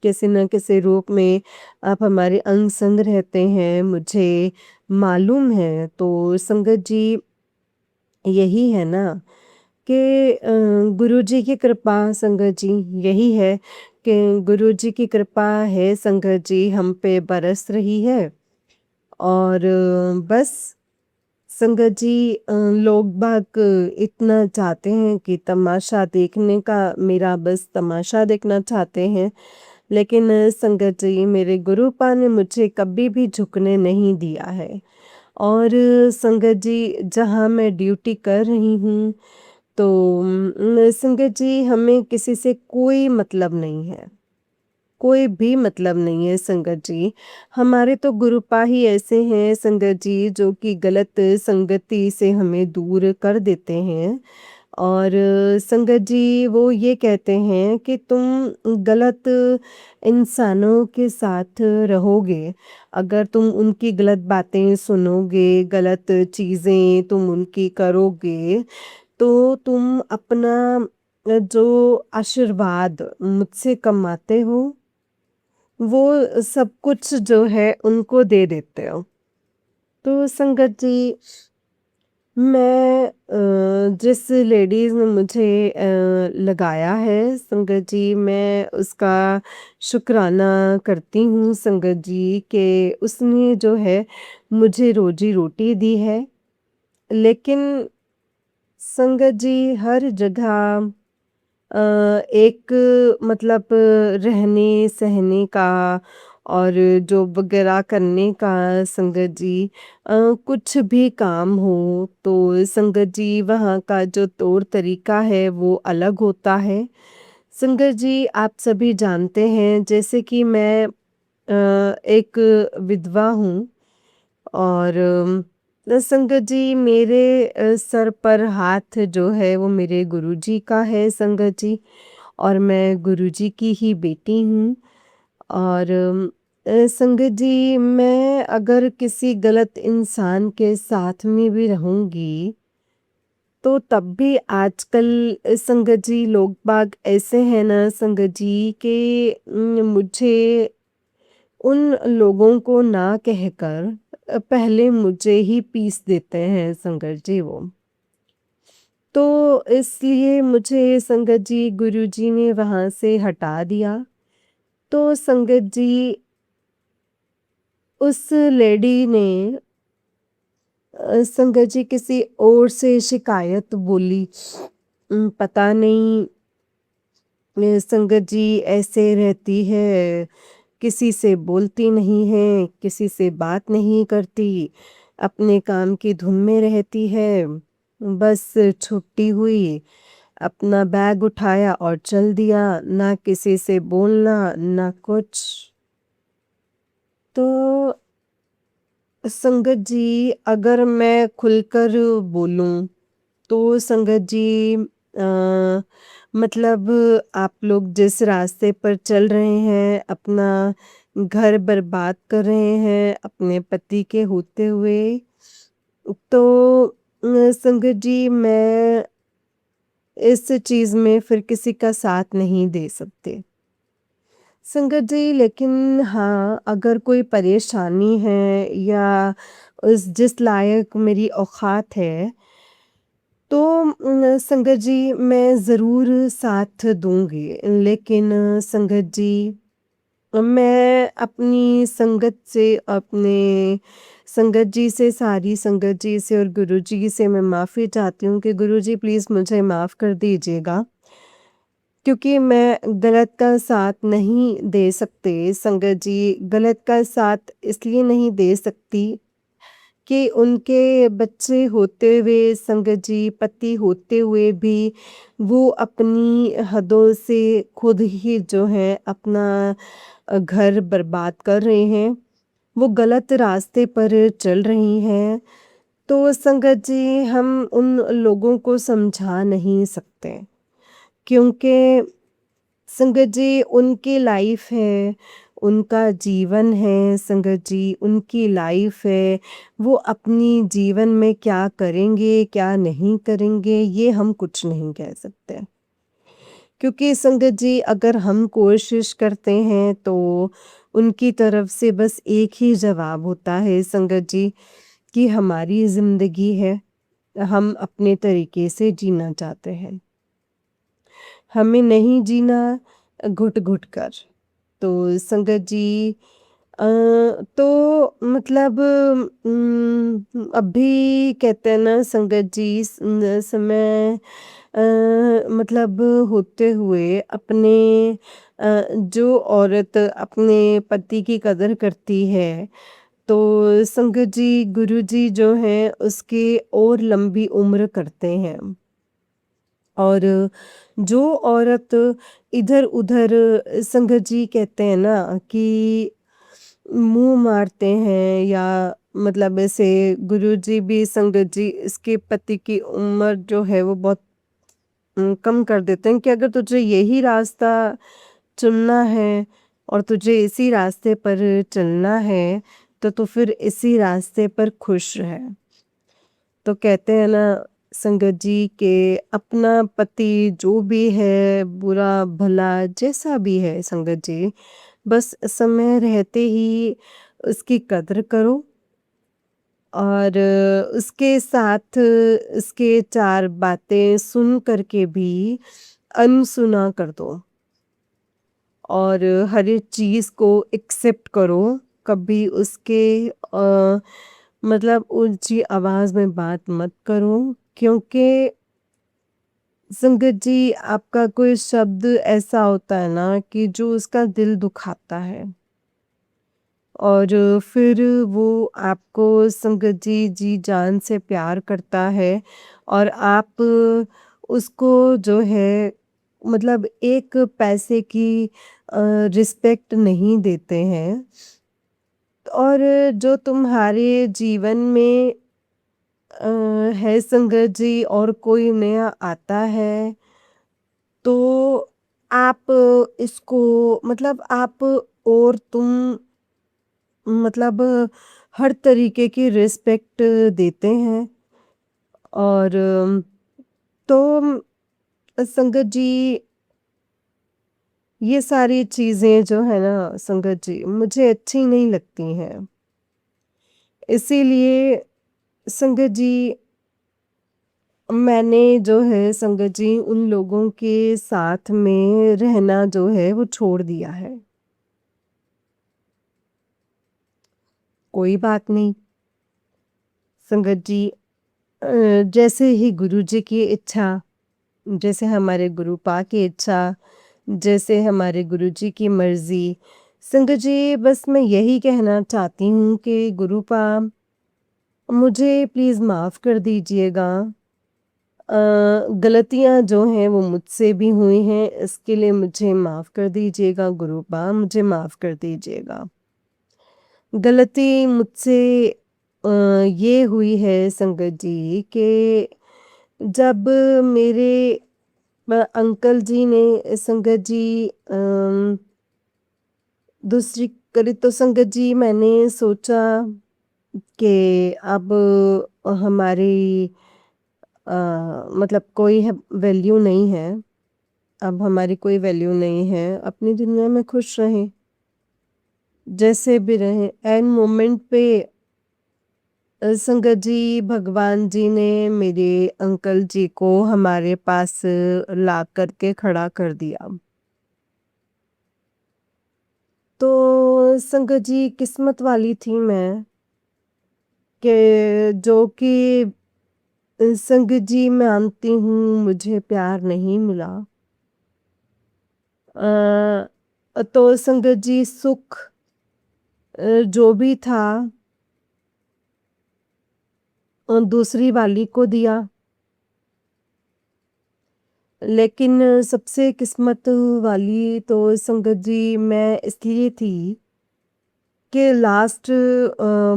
किसी न किसी रूप में आप हमारे अंग-संग रहते हैं, मुझे मालूम है। तो संगत जी यही है ना कि गुरुजी की कृपा संगत जी यही है कि गुरुजी की कृपा है संगत जी हम पे बरस रही है और बस संगत जी लोग बाग इतना चाहते हैं कि तमाशा देखने का मेरा बस तमाशा देखना चाहते हैं लेकिन संगत जी मेरे गुरुपा ने मुझे कभी भी झुकने नहीं दिया है और संगत जी जहाँ मैं ड्यूटी कर रही हूँ तो संगत जी हमें किसी से कोई मतलब नहीं है, कोई भी मतलब नहीं है संगत जी। हमारे तो गुरुपा ही ऐसे हैं संगत जी जो कि गलत संगति से हमें दूर कर देते हैं और संगत जी वो ये कहते हैं कि तुम गलत इंसानों के साथ रहोगे, अगर तुम उनकी गलत बातें सुनोगे, गलत चीज़ें तुम उनकी करोगे, तो तुम अपना जो आशीर्वाद मुझसे कमाते हो, वो सब कुछ जो है उनको दे देते हो। तो संगत जी मैं जिस लेडीज़ ने मुझे लगाया है संगत जी मैं उसका शुक्राना करती हूँ संगत जी कि उसने जो है मुझे रोज़ी-रोटी दी है। लेकिन संगत जी हर जगह एक मतलब रहने-सहने का और जॉब वग़ैरह करने का संगत जी कुछ भी काम हो तो संगत जी वहाँ का जो तौर-तरीका है वो अलग होता है। संगत जी आप सभी जानते हैं जैसे कि मैं एक विधवा हूँ और संगत जी मेरे सर पर हाथ जो है वो मेरे गुरुजी का है संगत जी और मैं गुरुजी की ही बेटी हूँ और संगत जी मैं अगर किसी गलत इंसान के साथ में भी रहूँगी तो तब भी आजकल संगत जी लोग बाग ऐसे हैं ना संगत जी कि मुझे उन लोगों को ना कहकर पहले मुझे ही पीस देते हैं संगत जी वो। तो इसलिए मुझे संगत जी गुरुजी ने वहाँ से हटा दिया। तो संगत जी उस लेडी ने संगत जी किसी और से शिकायत बोली। पता नहीं संगत जी ऐसे रहती है, किसी से बोलती नहीं है, किसी से बात नहीं करती, अपने काम की धुन में रहती है। बस छुट्टी हुई, अपना बैग उठाया और चल दिया, ना किसी से बोलना, ना कुछ। तो संगत जी अगर मैं खुलकर बोलूँ तो संगत जी मतलब आप लोग जिस रास्ते पर चल रहे हैं, अपना घर बर्बाद कर रहे हैं अपने पति के होते हुए, तो संगत जी मैं इस चीज़ में फिर किसी का साथ नहीं दे सकते। संगत जी, लेकिन हाँ, अगर कोई परेशानी है या जिस लायक मेरी औक़ात है, तो संगत जी मैं ज़रूर साथ दूँगी। लेकिन संगत जी, मैं अपनी संगत से, अपने संगत जी से, सारी संगत जी से और गुरुजी से मैं माफ़ी चाहती हूँ कि गुरुजी प्लीज़ मुझे माफ़ कर दीजिएगा। क्योंकि मैं गलत का साथ नहीं दे सकते संगत जी, गलत का साथ इसलिए नहीं दे सकती कि उनके बच्चे होते हुए संगत जी, पति होते हुए भी वो अपनी हदों से खुद ही जो है अपना घर बर्बाद कर रहे हैं। वो गलत रास्ते पर चल रही हैं। तो संगत जी, हम उन लोगों को समझा नहीं सकते, क्योंकि संगत जी उनकी लाइफ है, उनका जीवन है संगत जी, उनकी लाइफ है। वो अपनी जीवन में क्या करेंगे, क्या नहीं करेंगे, ये हम कुछ नहीं कह सकते। क्योंकि संगत जी अगर हम कोशिश करते हैं तो उनकी तरफ से बस एक ही जवाब होता है संगत जी, कि हमारी ज़िंदगी है, हम अपने तरीके से जीना चाहते हैं। हमें नहीं जीना घुट-घुट कर। तो संगत जी, अ, तो मतलब अभी कहते हैं ना संगत जी, समय मतलब होते हुए अपने जो औरत अपने पति की कदर करती है, तो संगत जी गुरुजी जो हैं उसकी और लंबी उम्र करते हैं। और जो औरत इधर-उधर, संगत जी कहते हैं ना कि मुँह मारते हैं, या मतलब ऐसे गुरुजी भी संगत जी इसके पति की उम्र जो है वो बहुत कम कर देते हैं कि अगर तुझे यही रास्ता चुनना है और तुझे इसी रास्ते पर चलना है, तो तू फिर इसी रास्ते पर खुश रह। तो कहते हैं ना संगत जी के अपना पति जो भी है, बुरा भला जैसा भी है संगत जी, बस समय रहते ही उसकी कद्र करो, और उसके साथ उसके 4 बातें सुन कर के भी अनसुना कर दो, और हर एक चीज़ को एक्सेप्ट करो। कभी उसके मतलब ऊँची आवाज़ में बात मत करो, क्योंकि संगत जी आपका कोई शब्द ऐसा होता है ना कि जो उसका दिल दुखाता है, और फिर वो आपको संगत जी जी-जान से प्यार करता है, और आप उसको जो है मतलब एक पैसे की रिस्पेक्ट नहीं देते हैं। और जो तुम्हारे जीवन में है संगत जी, और कोई नया आता है, तो आप इसको मतलब आप और तुम मतलब हर तरीके की रिस्पेक्ट देते हैं, और तो संगत जी ये सारी चीज़ें जो है ना संगत जी मुझे अच्छी नहीं लगती हैं। इसीलिए संगत जी मैंने जो है संगत जी उन लोगों के साथ में रहना जो है वो छोड़ दिया है। कोई बात नहीं संगत जी, जैसे ही गुरुजी की इच्छा, जैसे हमारे गुरुपा की इच्छा, जैसे हमारे गुरुजी की मर्ज़ी। संगत जी बस मैं यही कहना चाहती हूँ कि गुरुपा मुझे प्लीज़ माफ़ कर दीजिएगा। अ, गलतियाँ जो हैं वो मुझसे भी हुई हैं, इसके लिए मुझे माफ़ कर दीजिएगा गुरुपा, मुझे माफ़ कर दीजिएगा। गलती मुझसे अ, ये हुई है संगत जी कि जब मेरे अंकल जी ने संगत जी दूसरी करी, तो संगत जी मैंने सोचा कि अब हमारी अ, मतलब कोई है वैल्यू नहीं है, अब हमारी कोई वैल्यू नहीं है, अपनी दुनिया में खुश रहें, जैसे भी रहें। एंड मोमेंट पे संगत जी, भगवान जी ने मेरे अंकल जी को हमारे पास ला कर के खड़ा कर दिया। तो संगत जी, किस्मत वाली थी मैं कि जो कि संगत जी, मानती हूँ मुझे प्यार नहीं मिला। तो संगत जी, सुख जो भी था दूसरी वाली को दिया। लेकिन सबसे किस्मत वाली तो संगत जी मैं इसलिए थी कि लास्ट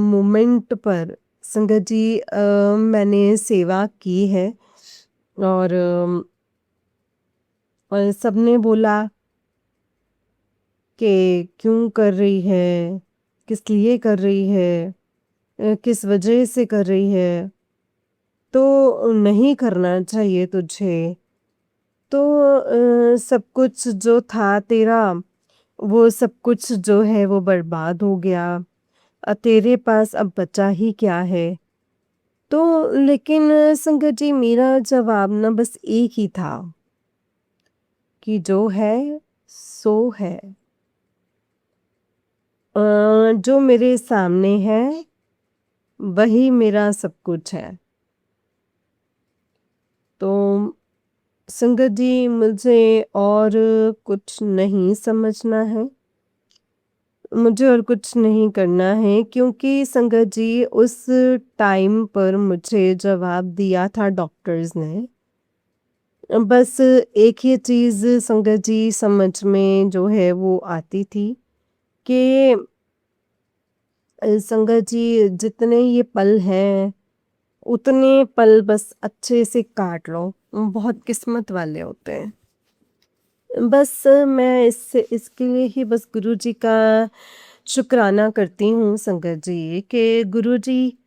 मोमेंट पर संगत जी मैंने सेवा की है। और सबने बोला कि क्यों कर रही है, किस लिए कर रही है, किस वजह से कर रही है, तो नहीं करना चाहिए तुझे। तो सब कुछ जो था तेरा, वो सब कुछ जो है वो बर्बाद हो गया। तेरे पास अब बचा ही क्या है। तो लेकिन संगत जी, मेरा जवाब ना बस एक ही था कि जो है सो है। जो मेरे सामने है वही मेरा सब कुछ है। तो संगत जी, मुझे और कुछ नहीं समझना है, मुझे और कुछ नहीं करना है, क्योंकि संगत जी उस टाइम पर मुझे जवाब दिया था डॉक्टर्स ने। बस एक ही चीज़ संगत जी समझ में जो है वो आती थी कि संगत जी, जितने ये पल हैं उतने पल बस अच्छे से काट लो, बहुत किस्मत वाले होते हैं। बस मैं इसके लिए ही बस गुरुजी का शुक्राना करती हूँ संगत जी, कि गुरुजी,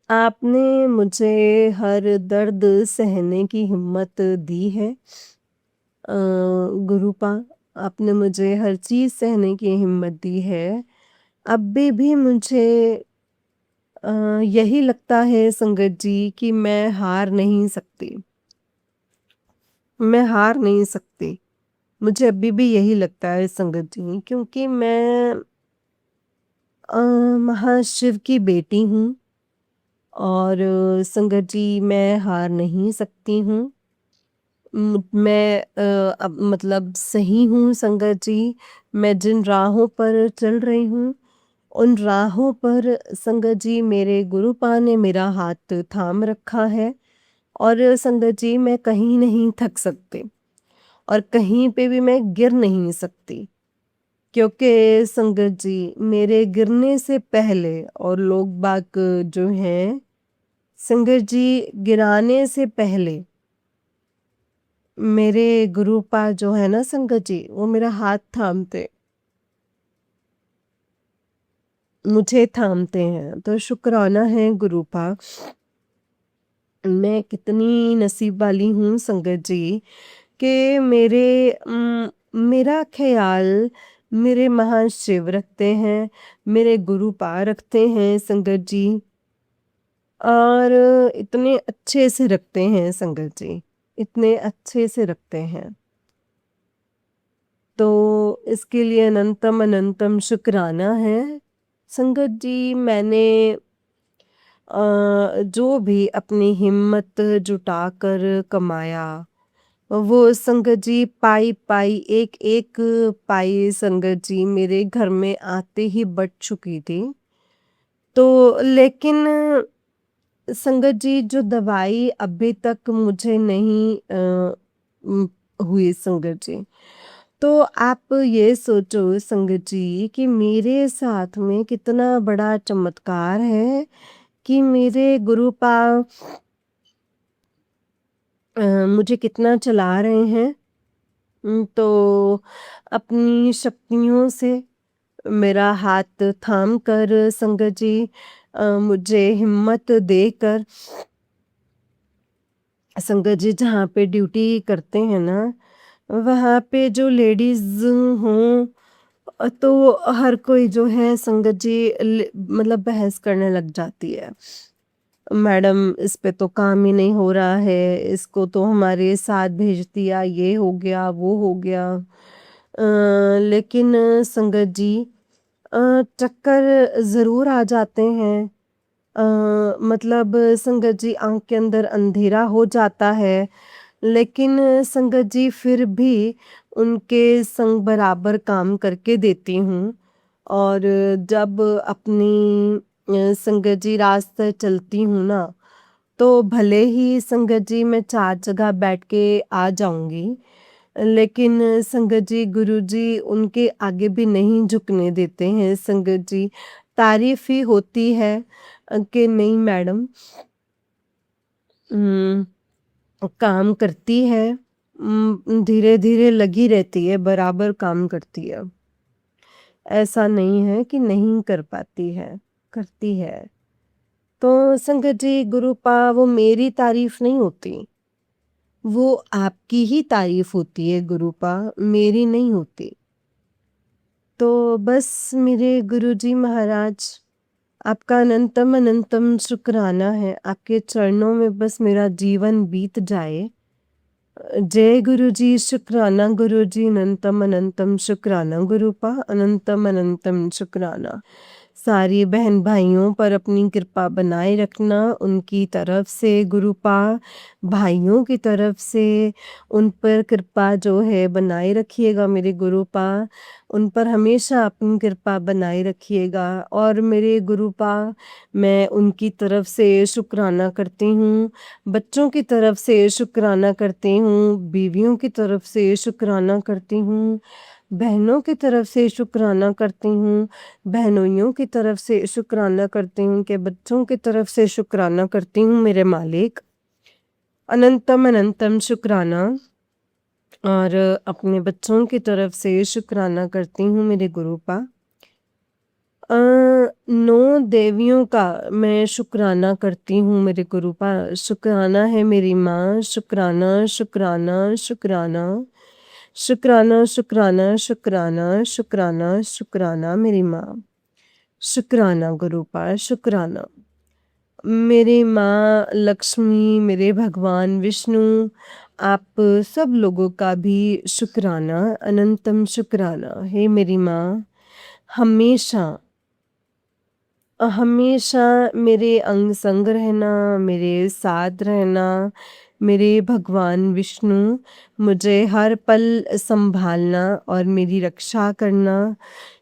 आपने मुझे हर दर्द सहने की हिम्मत दी है। गुरुपा, आपने मुझे हर चीज़ सहने की हिम्मत दी है। अभी भी मुझे अ, यही लगता है संगत जी कि मैं हार नहीं सकती, मैं हार नहीं सकती। मुझे अभी भी यही लगता है संगत जी, क्योंकि मैं महाशिव की बेटी हूँ। और संगत जी, मैं हार नहीं सकती हूँ। मैं अब मतलब सही हूँ संगत जी। मैं जिन राहों पर चल रही हूँ, उन राहों पर संगत जी मेरे गुरुपा ने मेरा हाथ थाम रखा है। और संगत जी, मैं कहीं नहीं थक सकती और कहीं पे भी मैं गिर नहीं सकती, क्योंकि संगत जी मेरे गिरने से पहले और लोग बाग जो हैं संगत जी गिराने से पहले मेरे गुरुपा जो है ना संगत जी, वो मेरा हाथ थामते, मुझे थामते हैं। तो शुक्राना है गुरुपा, मैं कितनी नसीब वाली हूँ संगत जी कि मेरा ख्याल मेरे महाशिव रखते हैं, मेरे गुरुपा रखते हैं संगत जी। और इतने अच्छे से रखते हैं संगत जी, इतने अच्छे से रखते हैं। तो इसके लिए अनंतम अनंतम शुक्राना है संगत जी। मैंने जो भी अपनी हिम्मत जुटाकर कमाया, वो संगत जी पाई पाई, एक एक पाई संगत जी मेरे घर में आते ही बट चुकी थी। तो लेकिन संगत जी, जो दवाई अभी तक मुझे नहीं हुई संगत जी, तो आप ये सोचो संगत जी कि मेरे साथ में कितना बड़ा चमत्कार है कि मेरे गुरुपा मुझे कितना चला रहे हैं। तो अपनी शक्तियों से मेरा हाथ थाम कर संगत जी मुझे हिम्मत देकर संगत जी जहाँ पे ड्यूटी करते हैं ना, वहाँ पे जो लेडीज़ हों तो हर कोई जो है संगत जी मतलब बहस करने लग जाती है। मैडम इस पे तो काम ही नहीं हो रहा है, इसको तो हमारे साथ भेज दिया, ये हो गया, वो हो गया। लेकिन संगत जी चक्कर ज़रूर आ जाते हैं। मतलब संगत जी आँख के अंदर अंधेरा हो जाता है, लेकिन संगत जी फिर भी उनके संग बराबर काम करके देती हूँ। और जब अपनी संगत जी रास्ते चलती हूँ ना, तो भले ही संगत जी मैं 4 जगह बैठ के आ जाऊँगी, लेकिन संगत जी गुरुजी उनके आगे भी नहीं झुकने देते हैं। संगत जी तारीफ़ ही होती है कि नहीं मैडम काम करती है, धीरे-धीरे लगी रहती है, बराबर काम करती है। ऐसा नहीं है कि नहीं कर पाती है, करती है। तो संगत जी गुरुपा वो मेरी तारीफ़ नहीं होती, वो आपकी ही तारीफ़ होती है गुरुपा, मेरी नहीं होती। तो बस मेरे गुरुजी महाराज आपका अनंतम अनंतम शुक्राना है, आपके चरणों में बस मेरा जीवन बीत जाए। जय गुरुजी शुक्राना गुरुजी अनंतम अनंतम शुक्राना गुरुपा अनंतम अनंतम शुक्राना। सारी बहन भाइयों पर अपनी कृपा बनाए रखना, उनकी तरफ से गुरुपा भाइयों की तरफ से उन पर कृपा जो है बनाए रखिएगा मेरे गुरुपा, उन पर हमेशा अपनी कृपा बनाए रखिएगा। और मेरे गुरुपा मैं उनकी तरफ से शुक्राना करती हूँ, बच्चों की तरफ से शुक्राना करती हूँ, बीवियों की तरफ से शुक्राना करती हूँ, बहनों की तरफ से शुक्राना करती हूँ, बहनोइयों की तरफ से शुक्राना करती हूँ, कि बच्चों की तरफ से शुक्राना करती हूँ मेरे मालिक। अनंतम अनंतम शुक्राना। और अपने बच्चों की तरफ से शुक्राना करती हूँ मेरे गुरुपा। 9 देवियों का मैं शुक्राना करती हूँ मेरे गुरुपा। शुक्राना है मेरी माँ, शुक्राना, शुक्राना, शुक्राना, शुक्राना, शुक्राना, शुक्राना, शुक्राना, शुक्राना मेरी माँ। शुक्राना गुरुपा, शुक्राना। मेरी माँ लक्ष्मी, मेरे भगवान विष्णु, आप सब लोगों का भी शुक्राना, अनंतम शुक्राना। हे मेरी माँ, हमेशा हमेशा मेरे अंग संग रहना, मेरे साथ रहना, मेरे भगवान विष्णु मुझे हर पल सँभालना और मेरी रक्षा करना,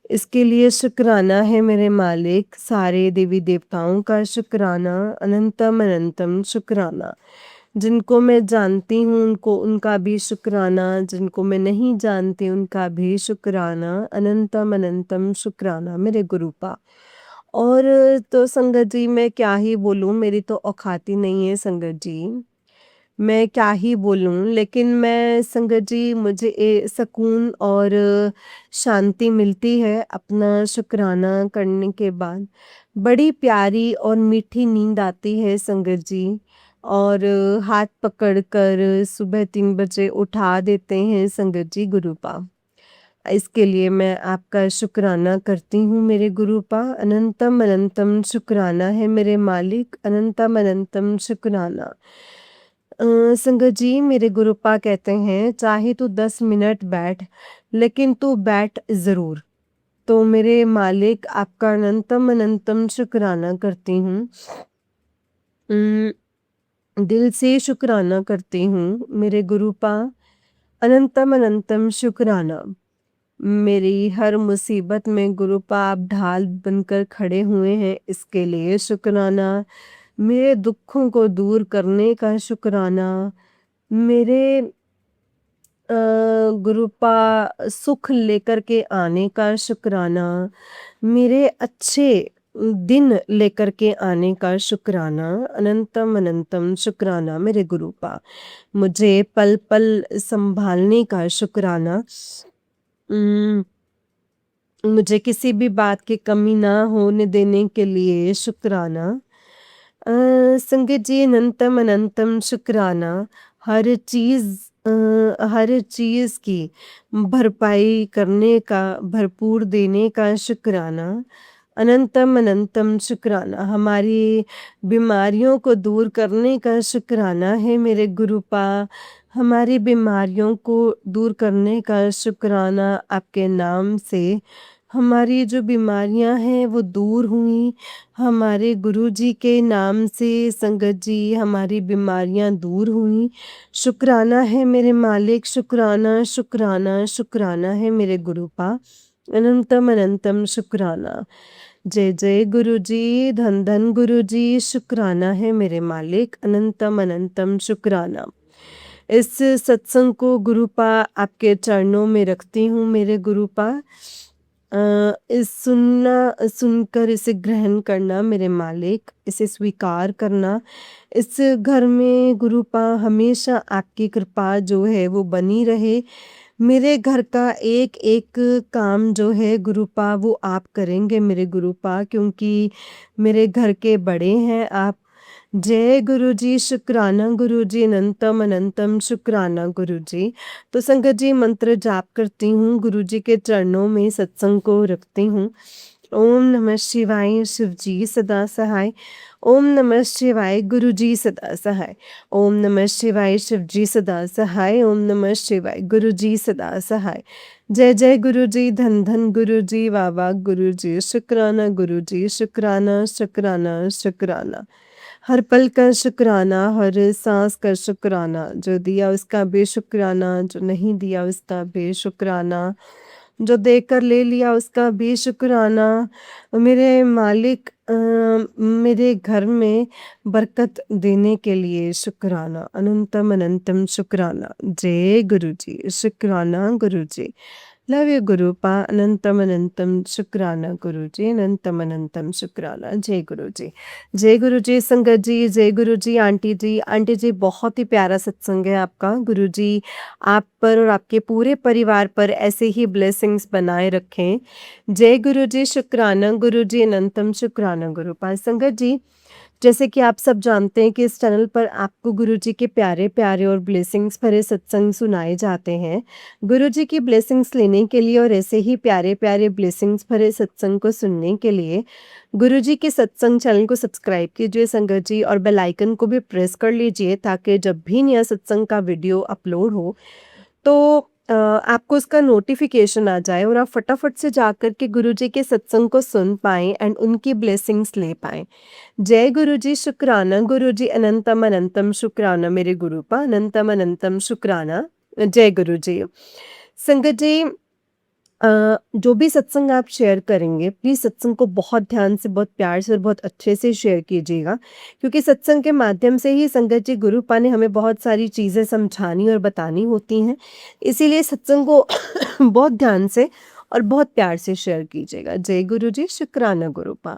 इसके लिए शुक्राना है मेरे मालिक। सारे देवी-देवताओं का शुक्राना, अनंतम अनंतम शुक्राना। जिनको मैं जानती हूँ उनको उनका भी शुक्राना, जिनको मैं नहीं जानती उनका भी शुक्राना, अनंतम अनंतम शुक्राना मेरे गुरुपा। और तो संगत जी मैं क्या ही बोलूँ, मेरी तो औकात ही नहीं है संगत जी। मैं क्या ही बोलूँ, लेकिन मैं संगत जी मुझे सुकून और शांति मिलती है अपना शुक्राना करने के बाद। बड़ी प्यारी और मीठी नींद आती है संगत जी। और हाथ पकड़कर सुबह 3 बजे उठा देते हैं संगत जी गुरुपा। इसके लिए मैं आपका शुक्राना करती हूँ मेरे गुरुपा। अनंतम अनंतम शुक्राना है मेरे मालिक, अनंतम अनंतम शुक्राना। संगत जी मेरे गुरुपा कहते हैं चाहे तू 10 मिनट बैठ, लेकिन तू बैठ ज़रूर। तो मेरे मालिक आपका अनंतम अनंतम शुक्राना करती हूँ। दिल से शुक्राना करती हूँ मेरे गुरुपा। अनंतम अनंतम शुक्राना। मेरी हर मुसीबत में गुरुपा आप ढाल बनकर खड़े हुए हैं, इसके लिए शुक्राना। मेरे दुखों को दूर करने का शुक्राना। मेरे गुरुपा सुख लेकर के आने का शुक्राना। मेरे अच्छे दिन लेकर के आने का शुक्राना। अनंतम अनंतम शुक्राना मेरे गुरुपा। मुझे पल-पल सँभालने का शुक्राना। उम मुझे किसी भी बात की कमी ना होने देने के लिए शुक्राना। अ, संगत जी अनंतम अनंतम शुक्राना। हर चीज़ हर चीज़ की भरपाई करने का, भरपूर देने का शुक्राना। अनंतम अनंतम शुक्राना। हमारी बीमारियों को दूर करने का शुक्राना है मेरे गुरुपा। हमारी बीमारियों को दूर करने का शुक्राना आपके नाम से। हमारी जो बीमारियां हैं वो दूर हुई हमारे गुरुजी के नाम से। संगत जी हमारी बीमारियां दूर हुई। शुक्राना है मेरे मालिक, शुक्राना शुक्राना शुक्राना है मेरे गुरुपा। अनंतम अनंतम शुक्राना। जय जय गुरुजी, धन धन गुरुजी, शुक्राना है मेरे मालिक, अनंतम अनंतम शुक्राना। इस सत्संग को गुरुपा आपके चरणों में रखती हूँ मेरे गुरुपा। इस सुनकर इसे ग्रहण करना मेरे मालिक, इसे स्वीकार करना। इस घर में गुरुपा हमेशा आपकी कृपा जो है वो बनी रहे। मेरे घर का एक एक काम जो है गुरुपा वो आप करेंगे मेरे गुरुपा, क्योंकि मेरे घर के बड़े हैं आप। जय गुरुजी, शुक्राना गुरुजी, अनंतम अनंतम शुक्राना गुरुजी। तो संगत जी मंत्र जाप करती हूँ, गुरुजी के चरणों में सत्संग को रखती हूँ। ओम नमः शिवाय, शिव जी सदा सहाय। ओम नमः शिवाय, गुरु जी सदा सहाय। ओम नमः शिवाय, शिव जी सदा सहाय। ओम नमः शिवाय, गुरु जी सदा सहाय। जय जय गुरु जी, धन धन गुरु जी, वाह वाह गुरु जी, शुक्राना गुरु जी, शुक्राना शुक्राना शुक्राना। हर पल का शुक्राना, हर सांस का शुक्राना। जो दिया उसका बेशुक्राना, जो नहीं दिया उसका बेशुक्राना, जो देकर ले लिया उसका बेशुक्राना। मेरे मालिक मेरे घर में बरकत देने के लिए शुक्राना, अनंतम अनंतम शुक्राना। जय गुरु जी, शुक्राना गुरु जी। लव यू गुरुपा, अनंतम अनंतम शुक्राना गुरु जी, अनंतम अनंतम शुक्राना। जय गुरु जी, जय गुरु जी। संगत जी, जय गुरु जी। आंटी जी, आंटी जी बहुत ही प्यारा सत्संग है आपका। गुरु जी आप पर और आपके पूरे परिवार पर ऐसे ही ब्लेसिंग्स बनाए रखें। जय गुरु जी, शुक्राना गुरु जी, अनंतम शुक्राना गुरुपा। संगत जी जैसे कि आप सब जानते हैं कि इस चैनल पर आपको गुरुजी के प्यारे प्यारे और ब्लेसिंग्स भरे सत्संग सुनाए जाते हैं। गुरुजी की ब्लेसिंग्स लेने के लिए और ऐसे ही प्यारे प्यारे ब्लेसिंग्स भरे सत्संग को सुनने के लिए गुरुजी के सत्संग चैनल को सब्सक्राइब कीजिए संगत जी, और बेल आइकन को भी प्रेस कर लीजिए ताकि जब भी नया सत्संग का वीडियो अपलोड हो तो आपको उसका नोटिफिकेशन आ जाए और आप फटाफट से जाकर के गुरुजी के सत्संग को सुन पाएँ एंड उनकी ब्लेसिंग्स ले पाएँ। जय गुरुजी, शुक्राना गुरुजी, अनंतम अनंतम शुक्राना मेरे गुरुपा, अनंतम अनंतम शुक्राना। जय गुरुजी। संगत जी जो भी सत्संग आप शेयर करेंगे प्लीज़ सत्संग को बहुत ध्यान से, बहुत प्यार से और बहुत अच्छे से शेयर कीजिएगा, क्योंकि सत्संग के माध्यम से ही संगत जी गुरुपा ने हमें बहुत सारी चीज़ें समझानी और बतानी होती हैं। इसीलिए सत्संग को बहुत ध्यान से और बहुत प्यार से शेयर कीजिएगा। जय गुरु जी, शुक्राना गुरुपा।